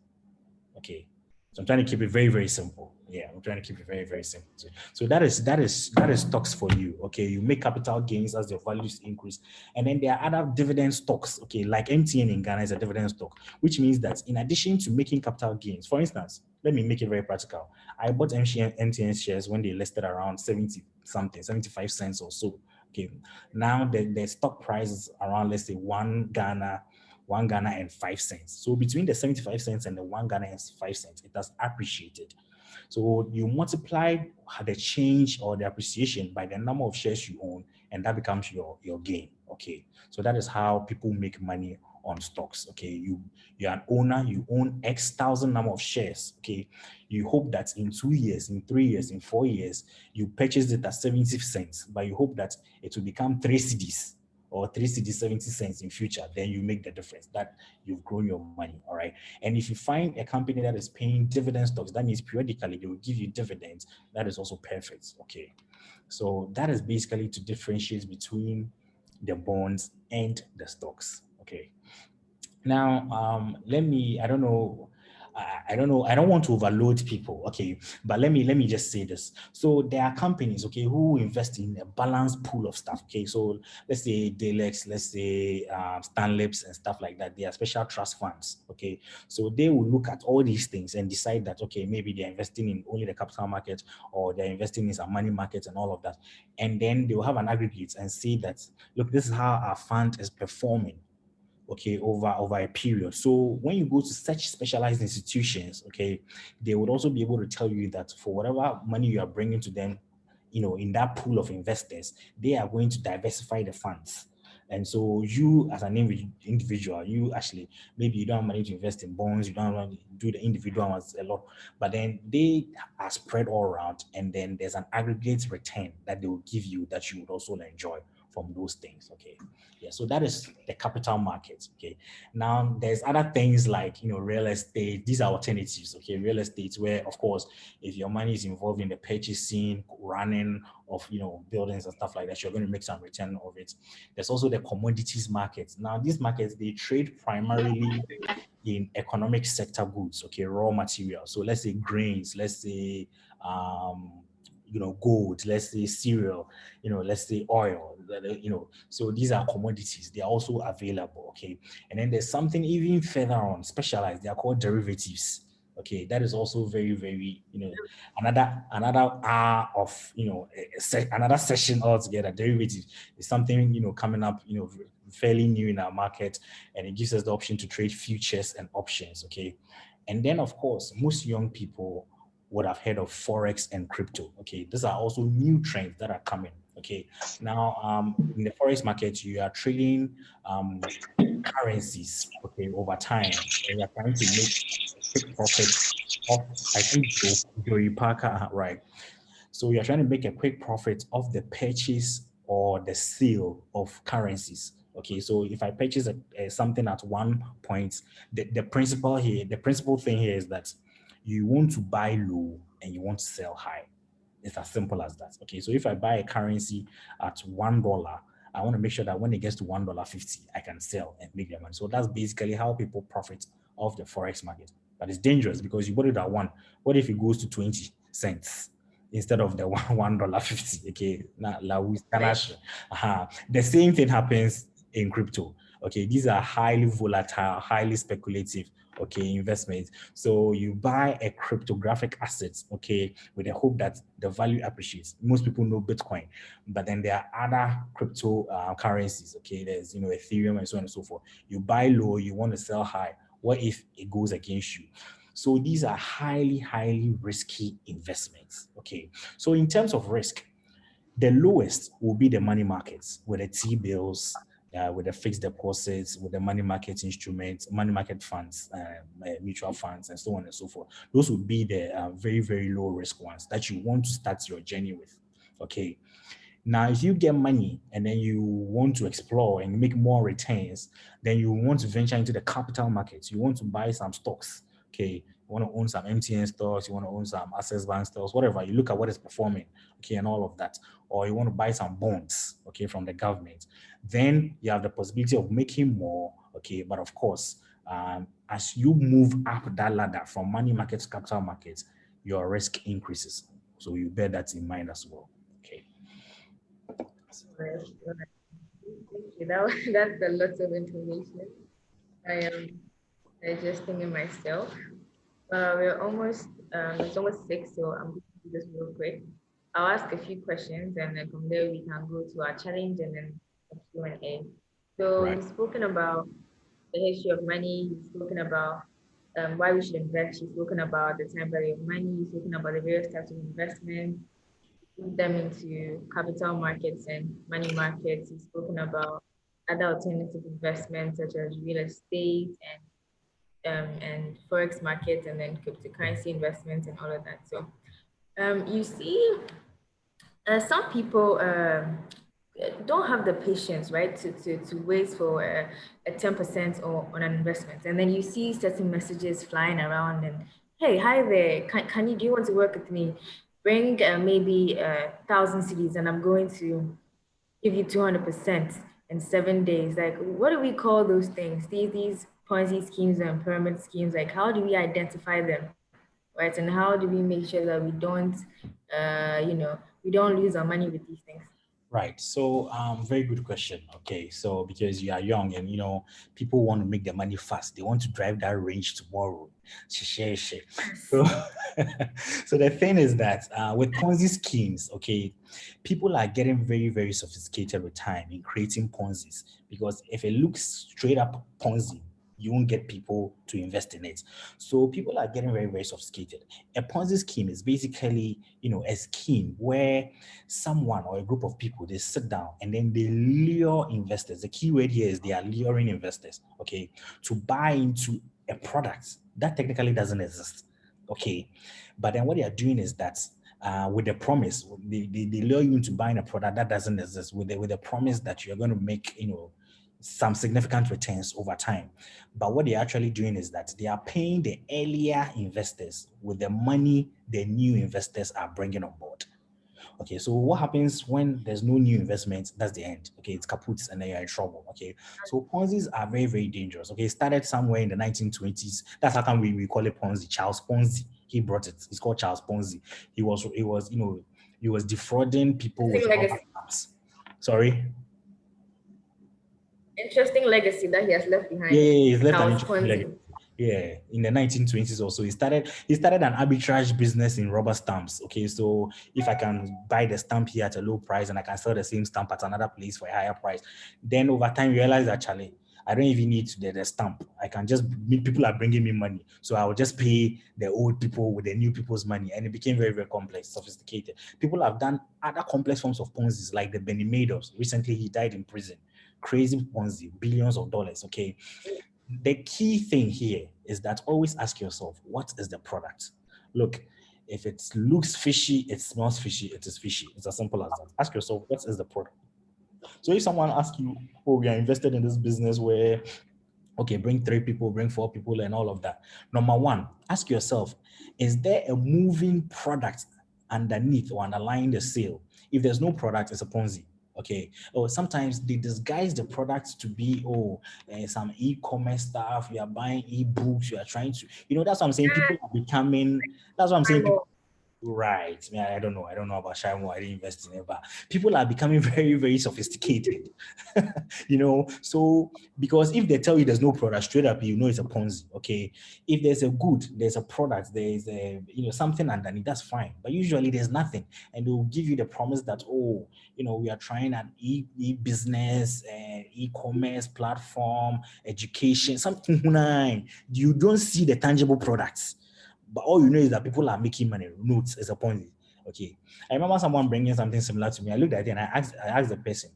Okay. So I'm trying to keep it very, very simple. Yeah, I'm trying to keep it very, very simple. So that is stocks for you. Okay, you make capital gains as your values increase, and then there are other dividend stocks. Okay, like MTN in Ghana is a dividend stock, which means that in addition to making capital gains, for instance, let me make it very practical. I bought MTN shares when they listed around 70 something, 75 cents or so. Okay, now the stock price is around, let's say, one Ghana and 5 cents. So between the 75 cents and the 1 Ghana and 5 cents, it has appreciated. So you multiply the change or the appreciation by the number of shares you own, and that becomes your gain. Okay. So that is how people make money on stocks. Okay. You're an owner, you own X thousand number of shares. Okay. You hope that in 2 years, in 3 years, in 4 years, you purchased it at 70 cents, but you hope that it will become 3 cedis or 3 cedis 70 cents in future. Then you make the difference that you've grown your money. All right. And if you find a company that is paying dividend stocks, that means periodically they will give you dividends. That is also perfect. Okay. So that is basically to differentiate between the bonds and the stocks. Okay. Now, I don't know. I don't know. I don't want to overload people. Okay. But let me just say this. So there are companies, okay, who invest in a balanced pool of stuff. Okay. So let's say Dalex, let's say Stanlips and stuff like that. They are special trust funds. Okay. So they will look at all these things and decide that, okay, maybe they're investing in only the capital market, or they're investing in some money markets and all of that. And then they will have an aggregate and say that, look, this is how our fund is performing, okay, over a period. So when you go to such specialized institutions, okay, they would also be able to tell you that for whatever money you are bringing to them, in that pool of investors, they are going to diversify the funds. And so you, as an individual, you actually, maybe you don't have money to invest in bonds, you don't want to do the individual ones a lot, but then they are spread all around, and then there's an aggregate return that they will give you that you would also enjoy from those things. Okay. Yeah, so that is the capital market. Okay. Now there's other things like real estate. These are alternatives. Okay, real estate, where of course, if your money is involved in the purchasing, running of buildings and stuff like that, you're going to make some return of it. There's also the commodities market. Now these markets, they trade primarily in economic sector goods. Okay, raw materials. So let's say grains. Let's say gold, let's say cereal, let's say oil, so these are commodities. They are also available. Okay. And then there's something even further on, specialized. They are called derivatives. Okay. That is also very, very, another hour of, another session altogether. Derivatives is something, coming up, fairly new in our market, and it gives us the option to trade futures and options. Okay. And then, of course, most young people would have heard of Forex and crypto. Okay, these are also new trends that are coming. Okay, now in the Forex market, you are trading currencies, okay, over time, and you are trying to make quick profit off, I think, Joey Parker, right? So you're trying to make a quick profit of the purchase or the sale of currencies. Okay, so if I purchase something at one point, the principal thing here is that you want to buy low and you want to sell high. It's as simple as that. Okay, so if I buy a currency at $1, I want to make sure that when it gets to $1.50, I can sell and make the money. So that's basically how people profit off the forex market. But it's dangerous because you bought it at one. What if it goes to 20 cents instead of the $1.50? Okay, now the same thing happens in crypto. Okay, these are highly volatile, highly speculative, okay, investments. So you buy a cryptographic asset, okay, with the hope that the value appreciates. Most people know Bitcoin, but then there are other crypto currencies. Okay, there's Ethereum and so on and so forth. You buy low, you want to sell high. What if it goes against you? So these are highly, highly risky investments. Okay, so in terms of risk, the lowest will be the money markets with the T-bills, with the fixed deposits, with the money market instruments, money market funds, mutual funds, and so on and so forth. Those would be the very, very low risk ones that you want to start your journey with. Okay. Now, if you get money and then you want to explore and make more returns, then you want to venture into the capital markets. You want to buy some stocks. Okay. You want to own some MTN stocks. You want to own some Access Bank stocks, whatever. You look at what is performing. Okay. And all of that. Or you want to buy some bonds. Okay. From the government. Then you have the possibility of making more. Okay. But of course, as you move up that ladder from money markets to capital markets, your risk increases. So you bear that in mind as well. Okay. Right, right. Thank you. That's a lot of information. I am digesting it myself. It's almost 6, so I'm going to do this real quick. I'll ask a few questions, and then from there we can go to our challenge and then a Q&A. So Right. you've spoken about the history of money. You've spoken about why we should invest. You've spoken about the time value of money. You've spoken about the various types of investment, put them into capital markets and money markets. You've spoken about other alternative investments such as real estate and forex markets, and then cryptocurrency investments and all of that. So you see, some people don't have the patience, right, to wait for a 10% or on an investment, and then you see certain messages flying around and, hey, hi there, do you want to work with me? Bring maybe 1,000 cedis, and I'm going to give you 200% in 7 days. Like, what do we call those things? These Ponzi schemes and pyramid schemes. Like, how do we identify them, right? And how do we make sure that we don't, we don't lose our money with these things? Right. So, very good question. Okay. So, because you are young and, people want to make their money fast, they want to drive that range tomorrow. So, so the thing is that with Ponzi schemes, okay, people are getting very, very sophisticated with time in creating Ponzi's, because if it looks straight up Ponzi, you won't get people to invest in it. So people are getting very, very sophisticated. A Ponzi scheme is basically, a scheme where someone or a group of people, they sit down and then they lure investors. The key word here is they are luring investors, okay, to buy into a product that technically doesn't exist, okay. But then what they are doing is that with the promise, they lure you into buying a product that doesn't exist with the promise that you're going to make, some significant returns over time. But what they're actually doing is that they are paying the earlier investors with the money the new investors are bringing on board. Okay, so what happens when there's no new investment? That's the end. Okay, it's kaput and then you're in trouble. Okay, so Ponzi's are very, very dangerous. Okay, it started somewhere in the 1920s. That's how come we call it Ponzi. Charles Ponzi, he brought it. It's called Charles Ponzi. He was defrauding people with rubber stamps. Sorry. Interesting legacy that he has left behind. Yeah, he's left an Charles interesting Ponzi. legacy. Yeah, in the 1920s also, he started an arbitrage business in rubber stamps. Okay, so if I can buy the stamp here at a low price and I can sell the same stamp at another place for a higher price, then over time you realize that, Charlie, I don't even need the stamp. I can just meet people are bringing me money, so I will just pay the old people with the new people's money, and it became very, very complex, sophisticated. People have done other complex forms of Ponzi's, like the Benny Madoffs. Recently, he died in prison. Crazy Ponzi, billions of dollars. Okay. The key thing here is that always ask yourself, what is the product? Look, if it looks fishy, it smells fishy, it is fishy. It's as simple as that. Ask yourself, what is the product? So if someone asks you, oh, we are invested in this business where, okay, bring 3 people, bring 4 people, and all of that. Number one, ask yourself, is there a moving product underneath or underlying the sale? If there's no product, it's a Ponzi. Okay. Or sometimes they disguise the products to be some e-commerce stuff. You are buying e-books. You are trying to, that's what I'm saying. People are becoming. That's what I'm saying. People, right. I don't know. I don't know about Shimo. I didn't invest in it, but people are becoming very, very sophisticated. So because if they tell you there's no product straight up, it's a Ponzi. Okay. If there's there's a product, there's something underneath, that's fine. But usually there's nothing, and they'll give you the promise that, we are trying an e-business, e-commerce platform, education, something. You don't see the tangible products. But all you know is that people are making money. Notes is a Ponzi. Okay, I remember someone bringing something similar to me. I looked at it and I asked the person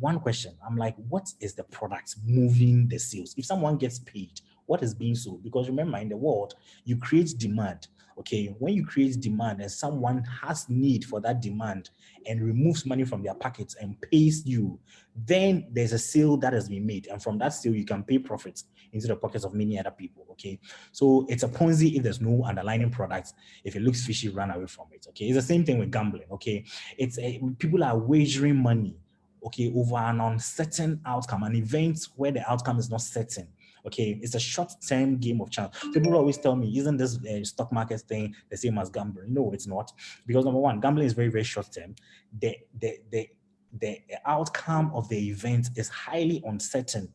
one question. I'm like, what is the product moving the sales? If someone gets paid, what is being sold? Because remember, in the world, you create demand. Okay, when you create demand and someone has need for that demand and removes money from their pockets and pays you, then there's a sale that has been made, and from that sale you can pay profits into the pockets of many other people. Okay, so it's a Ponzi if there's no underlying product. If it looks fishy, run away from it. Okay, it's the same thing with gambling. Okay, people are wagering money, okay, over an uncertain outcome, an event where the outcome is not certain. Okay, it's a short-term game of chance. People always tell me, isn't this stock market thing the same as gambling? No, it's not, because number one, gambling is very, very short-term. The outcome of the event is highly uncertain.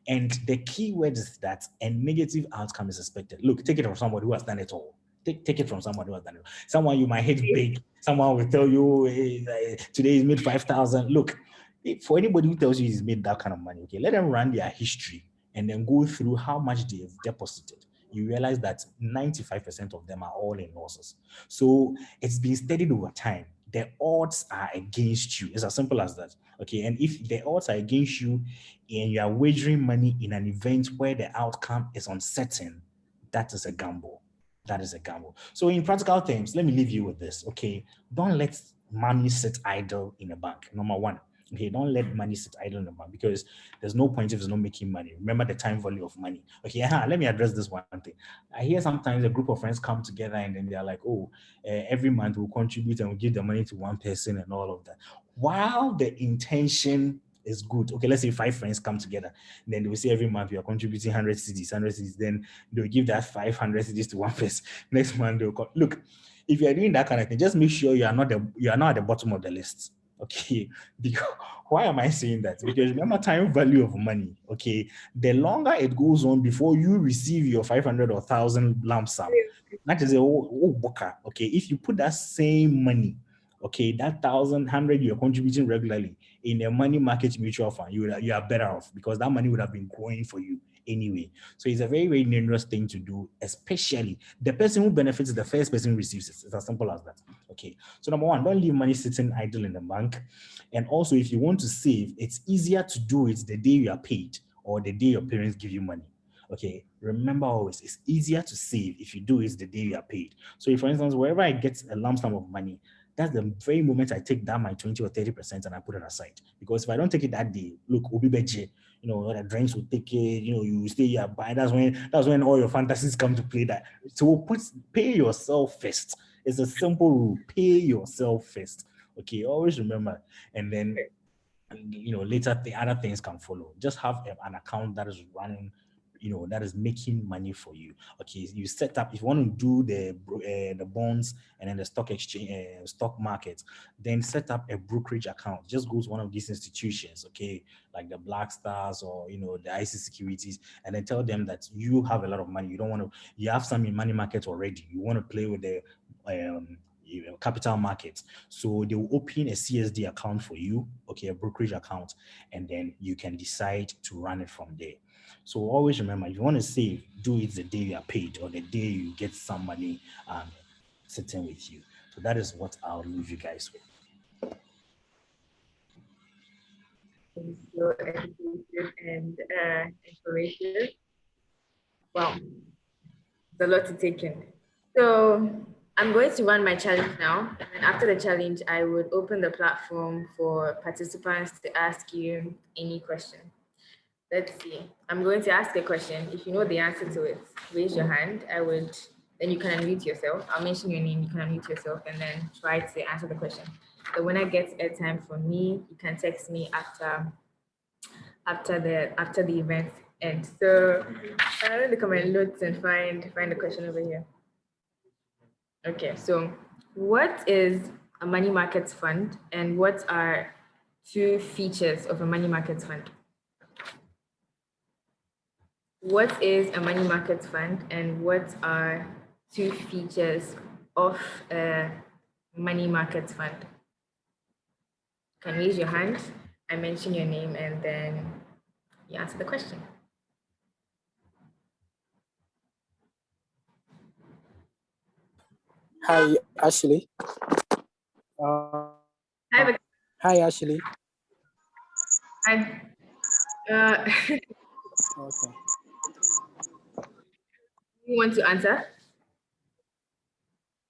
And the key word is that a negative outcome is expected. Look, take it from somebody who has done it all. Take it from somebody who has done it. Someone you might hit big. Someone will tell you, hey, today he's made 5,000. Look, for anybody who tells you he's made that kind of money, okay, let them run their history and then go through how much they have deposited. You realize that 95% of them are all in losses. So it's been studied over time. The odds are against you. It's as simple as that. Okay. And if the odds are against you and you are wagering money in an event where the outcome is uncertain, that is a gamble. That is a gamble. So in practical terms, let me leave you with this. Okay. Don't let money sit idle in a bank. Number one. Okay, don't let money sit idle in the bank, because there's no point if it's not making money. Remember the time value of money. Okay, let me address this one thing. I hear sometimes a group of friends come together and then they're like, oh, every month we'll contribute and we'll give the money to one person and all of that. While the intention is good. Okay, let's say 5 friends come together. Then they will say every month we are contributing 100 cedis, 100 cedis. Then they'll give that 500 cedis to one person. Next month they'll call. Look, if you are doing that kind of thing, just make sure you are not at the bottom of the list. Okay, because why am I saying that? Because remember, time value of money. Okay, the longer it goes on before you receive your 500 or 1,000 lump sum, that is a boka. Okay, if you put that same money, okay, that 1,100 you're contributing regularly in a money market mutual fund, you are better off, because that money would have been growing for you anyway. So it's a very, very dangerous thing to do, especially the person who benefits, the first person who receives it. It's as simple as that. Okay. So number one, don't leave money sitting idle in the bank. And also, if you want to save, it's easier to do it the day you are paid or the day your parents give you money. Okay. Remember always, it's easier to save if you do it the day you are paid. So if, for instance, wherever I get a lump sum of money, that's the very moment I take down my 20 or 30% and I put it aside. Because if I don't take it that day, look, Obi Beje, the drinks will take it, you stay here, buy. That's when all your fantasies come to play. That. So pay yourself first. It's a simple rule. Pay yourself first. Okay, always remember. And then, later the other things can follow. Just have an account that is running, that is making money for you. Okay, you set up, if you want to do the bonds and then the stock exchange, stock market, then set up a brokerage account. Just go to one of these institutions, okay, like the Black Stars or the IC Securities, and then tell them that you have a lot of money. You have some in money market already. You want to play with the capital markets. So they will open a CSD account for you, okay, a brokerage account, and then you can decide to run it from there. So always remember, if you want to save, do it the day you are paid or the day you get some money sitting with you. So that is what I'll leave you guys with. So educated and informative. Wow, there's a lot to take in. So I'm going to run my challenge now. And then after the challenge, I would open the platform for participants to ask you any question. Let's see. I'm going to ask a question. If you know the answer to it, raise your hand. Then you can unmute yourself. I'll mention your name, you can unmute yourself and then try to answer the question. So when I get a time from me, you can text me after the event ends. So I'm going to look at my notes and find the question over here. Okay, so what is a money market fund and what are 2 features of a money market fund? What is a money market fund and what are 2 features of a money market fund? You can raise your hand, I mention your name, and then you answer the question. Hi, Ashley. Hi, Hi, Ashley. Hi. Okay. You want to answer?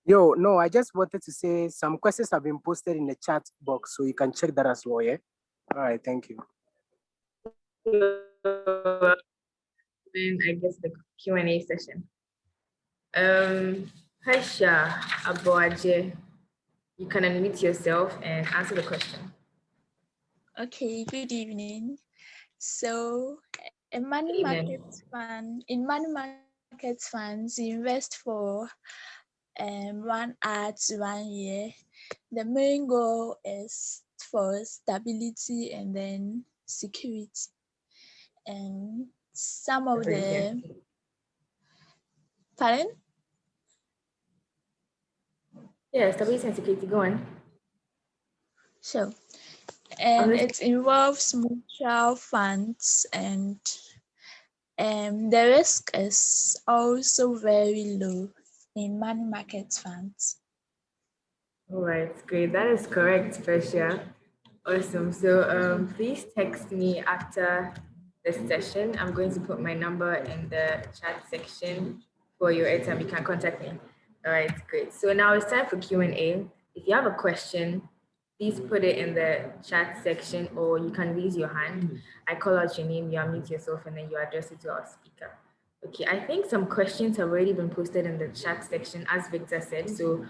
Yo, no, I just wanted to say some questions have been posted in the chat box, so you can check that as well, yeah? All right, thank you. Then I guess the Q&A session. Haisha Aboaje, you can unmute yourself and answer the question. Okay, good evening. So, in money market funds, you invest for 1 hour to 1 year. The main goal is for stability and then security. And some of the pardon? Yeah, stability and security. Go on. Sure. And it involves mutual funds, and the risk is also very low in money market funds. All right, great. That is correct, Persia. Awesome. So please text me after this session. I'm going to put my number in the chat section for your airtime. You can contact me. All right, great. So now it's time for Q&A. If you have a question, please put it in the chat section or you can raise your hand. I call out your name, you unmute yourself, and then you address it to our speaker. Okay, I think some questions have already been posted in the chat section, as Victor said. So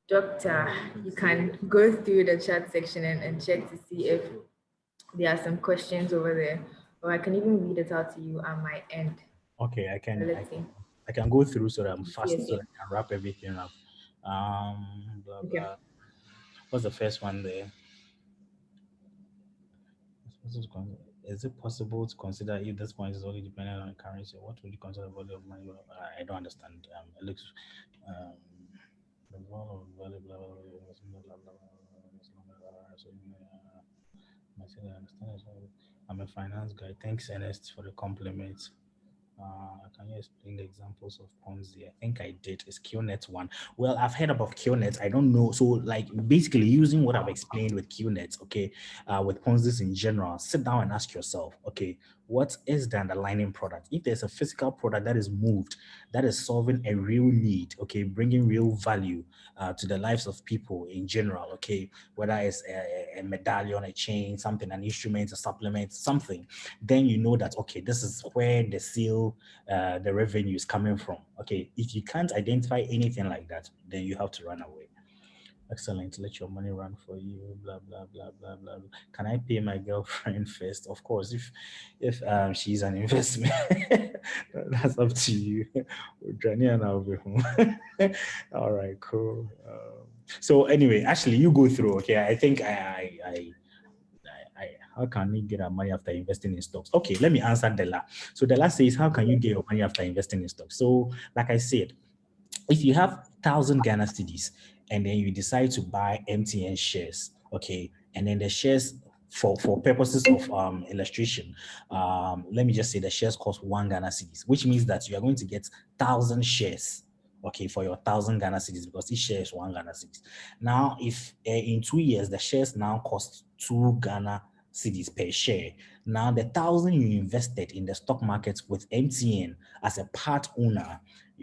Doctor, you can go through the chat section and check to see if there are some questions over there, or I can even read it out to you on my end. Okay, I Let's see. can go through so that I'm fast, Yes. so that I can wrap everything up. Blah, Okay. blah. What's the first one there? Is it possible to consider if this point is only dependent on currency? What would you consider value of money? I don't understand. It looks the value of value, blah, blah, blah, blah, blah, blah, I'm a finance guy. Thanks, Ernest, for the compliment. Can you explain the examples of Ponzi? I think I did. Is QNet one? Well, I've heard about QNet. I don't know. So, like, basically, using what I've explained with QNet, okay, with Ponzi's in general, sit down and ask yourself, okay, what is the underlying product? If there's a physical product that is moved, that is solving a real need, okay, bringing real value to the lives of people in general, okay, whether it's a medallion, a chain, something, an instrument, a supplement, something, then you know that, okay, this is where the seal, the revenue is coming from. Okay, if you can't identify anything like that, then you have to run away. Excellent. Let your money run for you. Blah blah blah blah blah. Can I pay my girlfriend first? Of course, if she's an investment, that's up to you. Johnny and I'll be home. All right, cool. So anyway, actually, you go through. Okay, I think how can we get our money after investing in stocks? Okay, let me answer Della. So Della says, how can you get your money after investing in stocks? So, like I said, if you have 1,000 Ghana cedis and then you decide to buy MTN shares, okay, and then the shares for purposes of illustration, let me just say the shares cost 1 Ghana cedis, which means that you are going to get 1,000 shares, okay, for your 1,000 Ghana cedis because each share is 1 Ghana cedis. Now, if in 2 years the shares now cost 2 Ghana cedis per share, now the 1,000 you invested in the stock market with MTN as a part owner,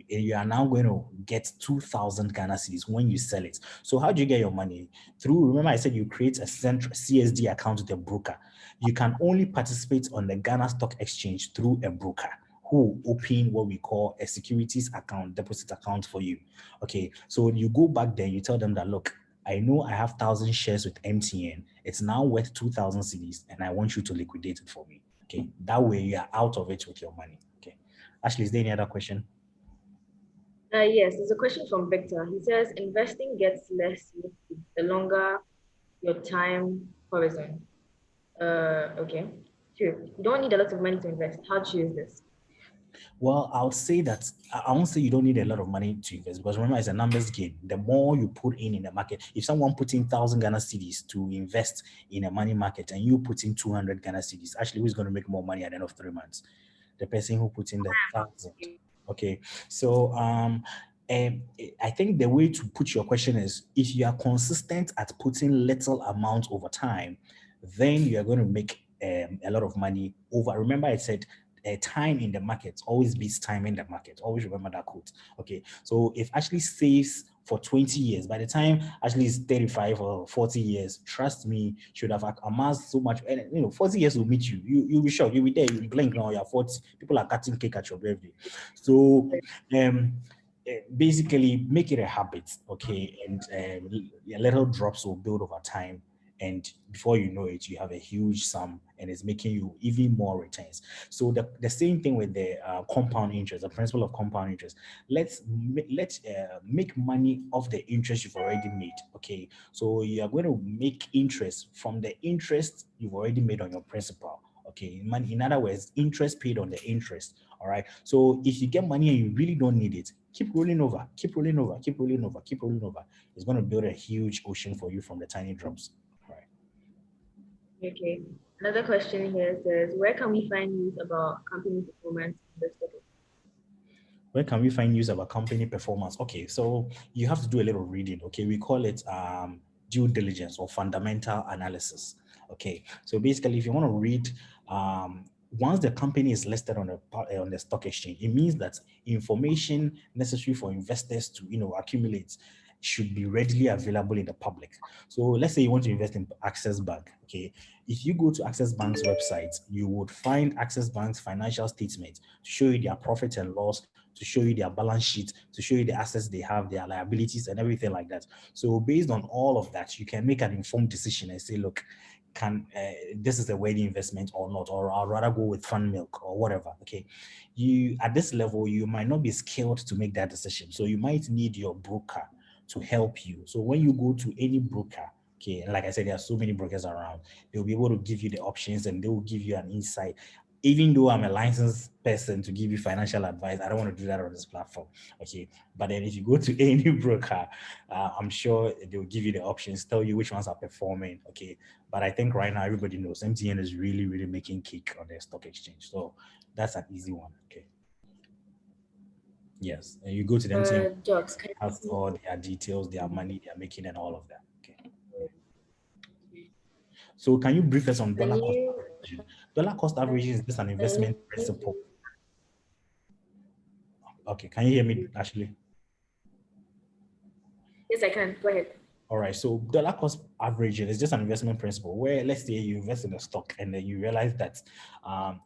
you are now going to get 2,000 Ghana cedis when you sell it. So how do you get your money? Through, remember I said you create a central CSD account with a broker. You can only participate on the Ghana Stock Exchange through a broker who open what we call a securities account, deposit account for you. Okay, so you go back there, you tell them that, look, I know I have 1,000 shares with MTN. It's now worth 2,000 cedis, and I want you to liquidate it for me. Okay, that way you are out of it with your money. Okay, Ashley, is there any other question? Yes, there's a question from Victor. He says, investing gets less risky the longer your time horizon. Okay, true. You don't need a lot of money to invest. How to use this? Well, I'll say that I won't say you don't need a lot of money to invest because remember, it's a numbers game. The more you put in the market, if someone put in 1,000 Ghana cedis to invest in a money market and you put in 200 Ghana cedis, actually, who's going to make more money at the end of 3 months? The person who put in the 1,000. Okay, so I think the way to put your question is, if you are consistent at putting little amount over time, then you are going to make a lot of money over. Remember, I said time in the market always beats time in the market. Always remember that quote. Okay, so if Ashley saves for 20 years, by the time Ashley is 35 or 40 years, trust me, should have amassed so much. And 40 years will meet you. You'll be shocked. You'll be there. You'll blink now. You're 40. People are cutting cake at your birthday. So basically make it a habit, okay, and little drops will build over time, and before you know it, you have a huge sum, and it's making you even more returns. So the same thing with the compound interest, the principle of compound interest. Let's make money off the interest you've already made. Okay, so you are going to make interest from the interest you've already made on your principal. Okay, money, in other words, interest paid on the interest. All right. So if you get money and you really don't need it, keep rolling over, keep rolling over, keep rolling over, keep rolling over. It's going to build a huge ocean for you from the tiny drops. All right. Okay. Another question here says, where can we find news about company performance in the stock? Where can we find news about company performance? Okay, so you have to do a little reading. Okay, we call it due diligence or fundamental analysis. Okay, so basically, if you want to read, once the company is listed on the stock exchange, it means that information necessary for investors to accumulate should be readily available in the public. So let's say you want to invest in Access Bank. Okay, if you go to Access Bank's website, you would find Access Bank's financial statement to show you their profit and loss, to show you their balance sheet, to show you the assets they have, their liabilities, and everything like that. So based on all of that, you can make an informed decision and say, look, can this is a worthy investment or not, or I'll rather go with fund milk or whatever. Okay, you at this level, you might not be skilled to make that decision, so you might need your broker to help you. So when you go to any broker, okay, and like I said, there are so many brokers around, they'll be able to give you the options and they will give you an insight. Even though I'm a licensed person to give you financial advice, I don't want to do that on this platform. Okay. But then if you go to any broker, I'm sure they'll give you the options, tell you which ones are performing. Okay. But I think right now everybody knows MTN is really, really making cake on their stock exchange. So that's an easy one. Okay. Yes. And you go to the MTN, Jobs, can has all their details, their money they're making, and all of that. Okay. So can you brief us on dollar cost you, averaging? Dollar cost averaging is just an investment principle. Okay, can you hear me, Ashley? yes, I can. Go ahead. All right, so dollar cost averaging is just an investment principle where, let's say you invest in a stock and then you realize that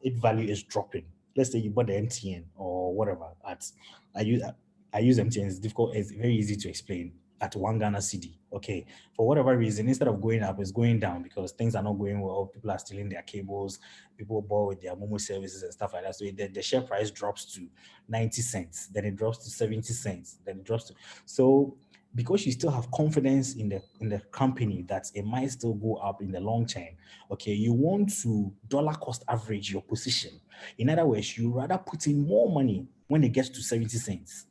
its value is dropping. Let's say you bought the MTN or whatever I use MTN. It's difficult. It's very easy to explain at 1 Ghana cedi. Okay, for whatever reason, instead of going up, it's going down because things are not going well. People are stealing their cables. People bought with their Momo services and stuff like that. So the share price drops to 90 cents, then it drops to 70 cents, then it drops to so. Because you still have confidence in the company that it might still go up in the long term, okay, you want to dollar cost average your position. In other words, you rather put in more money when it gets to 70 cents.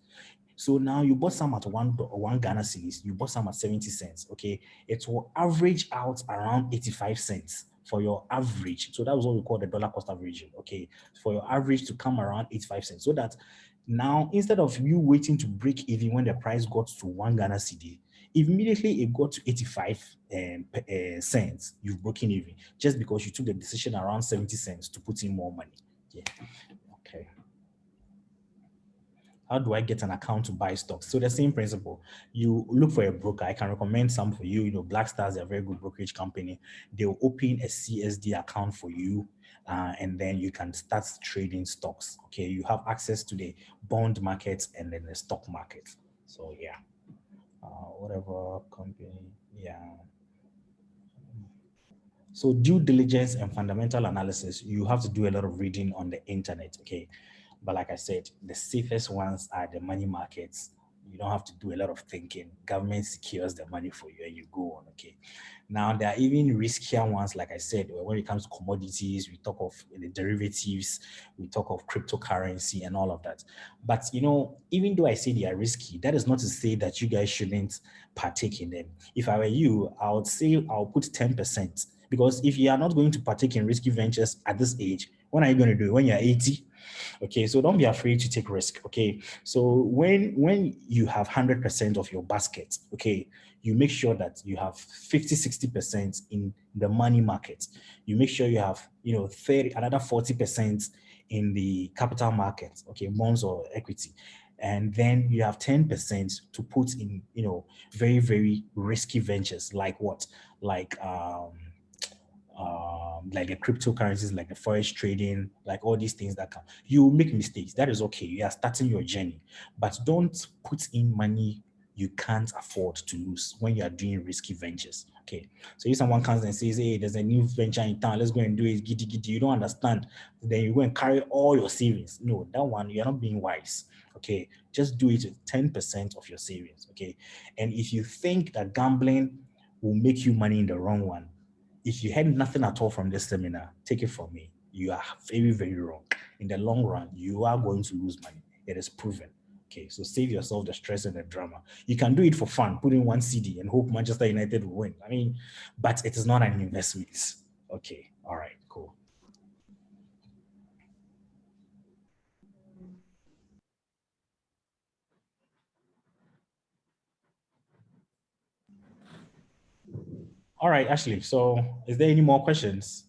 So now you bought some at one Ghana cedis, you bought some at 70 cents. Okay, it will average out around 85 cents for your average. So that was what we call the dollar cost averaging. Okay, for your average to come around 85 cents, so that now instead of you waiting to break even when the price got to 1 Ghana cedi, immediately it got to 85 cents, you've broken even just because you took the decision around 70 cents to put in more money. Yeah. Okay. How do I get an account to buy stocks? So the same principle. You look for a broker. I can recommend some for you. Black Stars, they're a very good brokerage company. They'll open a CSD account for you, and then you can start trading stocks. Okay, you have access to the bond market and then the stock market. So yeah, whatever company, yeah. So due diligence and fundamental analysis, you have to do a lot of reading on the internet, okay? But like I said, the safest ones are the money markets. You don't have to do a lot of thinking. Government secures the money for you and you go on, okay? Now, there are even riskier ones, like I said, when it comes to commodities, we talk of the derivatives, we talk of cryptocurrency and all of that. But, even though I say they are risky, that is not to say that you guys shouldn't partake in them. If I were you, I would say I'll put 10%, Because if you are not going to partake in risky ventures at this age, when are you going to do it? When you're 80? Okay, so don't be afraid to take risk. Okay, so when you have 100% of your basket, okay, you make sure that you have 50-60% in the money market. You make sure you have 30 another 40% in the capital market, okay, bonds or equity, and then you have 10% to put in very, very risky ventures like what, like the cryptocurrencies, like the forex trading, like all these things that come. You make mistakes. That is okay. You are starting your journey, but don't put in money you can't afford to lose when you are doing risky ventures. Okay. So if someone comes and says, hey, there's a new venture in town, let's go and do it, giddy giddy, you don't understand, then you go and carry all your savings. No, that one, you're not being wise. Okay. Just do it with 10% of your savings. Okay. And if you think that gambling will make you money in the wrong one, if you had nothing at all from this seminar, take it from me. You are very, very wrong. In the long run, you are going to lose money. It is proven. Okay, so save yourself the stress and the drama. You can do it for fun, put in one CD and hope Manchester United will win. I mean, but it is not an investment. Okay, all right, cool. All right, Ashley. So is there any more questions?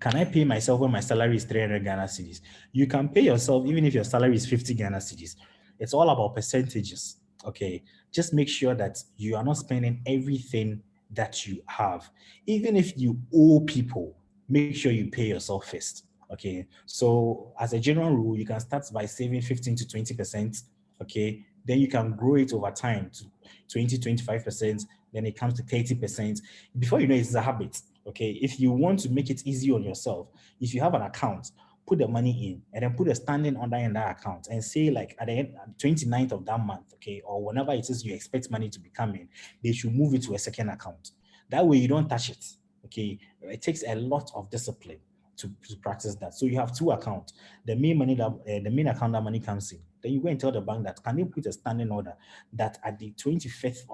Can I pay myself when my salary is 300 Ghana cedis? You can pay yourself even if your salary is 50 Ghana cedis. It's all about percentages. Okay. Just make sure that you are not spending everything that you have. Even if you owe people, make sure you pay yourself first. Okay. So as a general rule, you can start by saving 15 to 20%. Okay. Then you can grow it over time to 20, 25%. Then it comes to 30%. Before you know it's a habit. Okay, if you want to make it easy on yourself, if you have an account, put the money in and then put a standing order in that account and say like at the end, 29th of that month, okay, or whenever it is you expect money to be coming, they should move it to a second account. That way you don't touch it. Okay, it takes a lot of discipline to practice that. So you have two accounts. The main money that the main account that money comes in. Then you go and tell the bank that can they put a standing order that at the 25th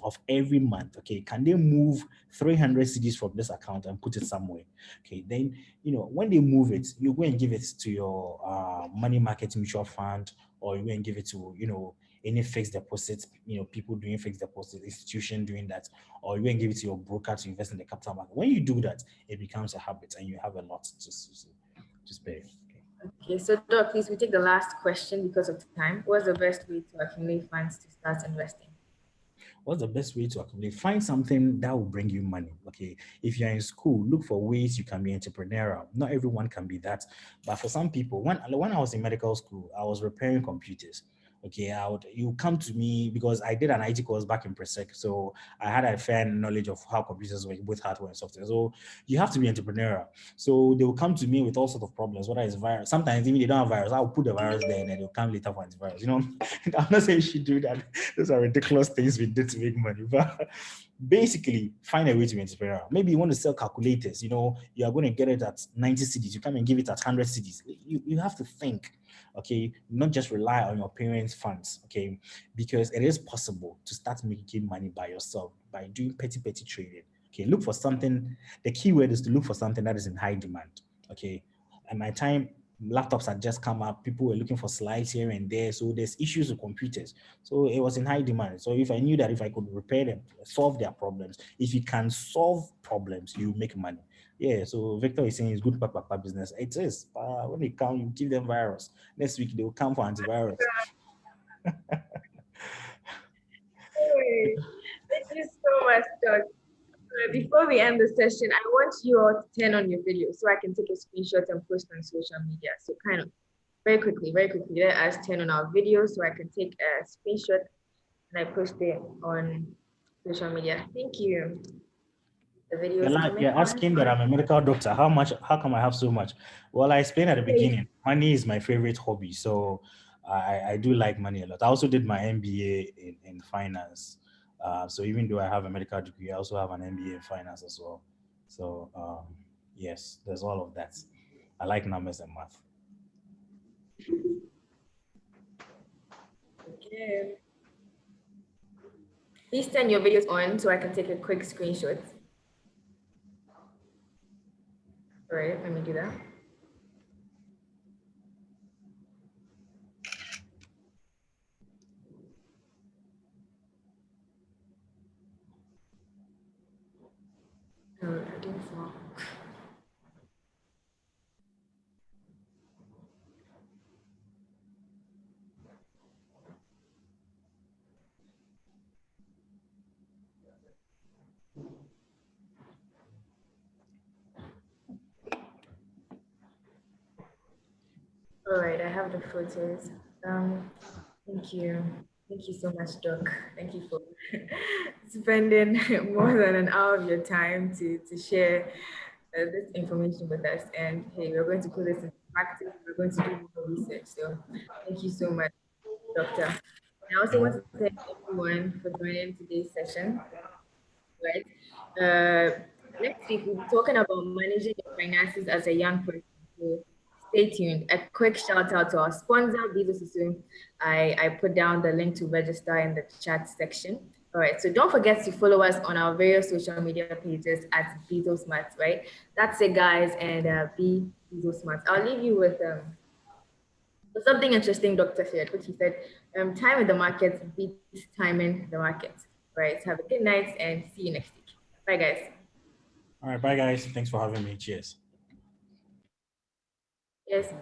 of every month, okay, can they move 300 CDs from this account and put it somewhere? Okay, then when they move it, you go and give it to your money market mutual fund, or you go and give it to any fixed deposits, people doing fixed deposit, institution doing that, or you go and give it to your broker to invest in the capital market. When you do that, it becomes a habit and you have a lot to spare. Okay, so Doc, please, we take the last question because of time. What's the best way to accumulate funds to start investing? What's the best way to accumulate? Find something that will bring you money. Okay. If you're in school, look for ways you can be entrepreneurial. Not everyone can be that. But for some people, when I was in medical school, I was repairing computers. Okay, you come to me because I did an IT course back in Presec, so I had a fair knowledge of how computers work, both hardware and software. So you have to be entrepreneurial. So they will come to me with all sorts of problems, whether it's virus. Sometimes even they don't have virus, I'll put the virus there and then they'll come later for antivirus. I'm not saying you should do that. Those are ridiculous things we did to make money, but basically find a way to be entrepreneurial. Maybe you want to sell calculators, you are going to get it at 90 CDs, you come and give it at 100 CDs. You have to think, okay, not just rely on your parents' funds, okay, because it is possible to start making money by yourself by doing petty trading. Okay, look for something. The key word is to look for something that is in high demand. Okay, at my time, laptops had just come up. People were looking for slides here and there. So there's issues with computers. So it was in high demand. So if I knew that if I could repair them, solve their problems, if you can solve problems, you make money. Yeah, so Victor is saying it's good papa business. It is. When they come, you give them virus. Next week, they will come for antivirus. Hey, thank you so much, Doc. Before we end the session, I want you all to turn on your video so I can take a screenshot and post on social media. So kind of very quickly, let us turn on our video so I can take a screenshot and I post it on social media. Thank you. The video is coming You're asking that I'm a medical doctor. How come I have so much? Well, I explained at the beginning, money is my favorite hobby. So I do like money a lot. I also did my MBA in finance. So even though I have a medical degree, I also have an MBA in finance as well. So yes, there's all of that. I like numbers and math. Okay. Please turn your videos on so I can take a quick screenshot. All right, let me do that. Oh, I didn't fall. All right, I have the photos. Thank you. Thank you so much, Doc. Thank you for spending more than an hour of your time to share this information with us. And hey, we're going to put this into practice. We're going to do more research. So thank you so much, Doctor. I also want to thank everyone for joining today's session. Right. Next week we'll be talking about managing your finances as a young person. So stay tuned. A quick shout out to our sponsor, Bizo. I put down the link to register in the chat section. All right. So don't forget to follow us on our various social media pages at Bizo Smart. Right. That's it, guys. And be Bizo Smart. I'll leave you with something interesting Doctor shared, which he said, time in the market beats timing the market. Right. Have a good night and see you next week. Bye, guys. All right, bye guys. Thanks for having me. Cheers. Yes.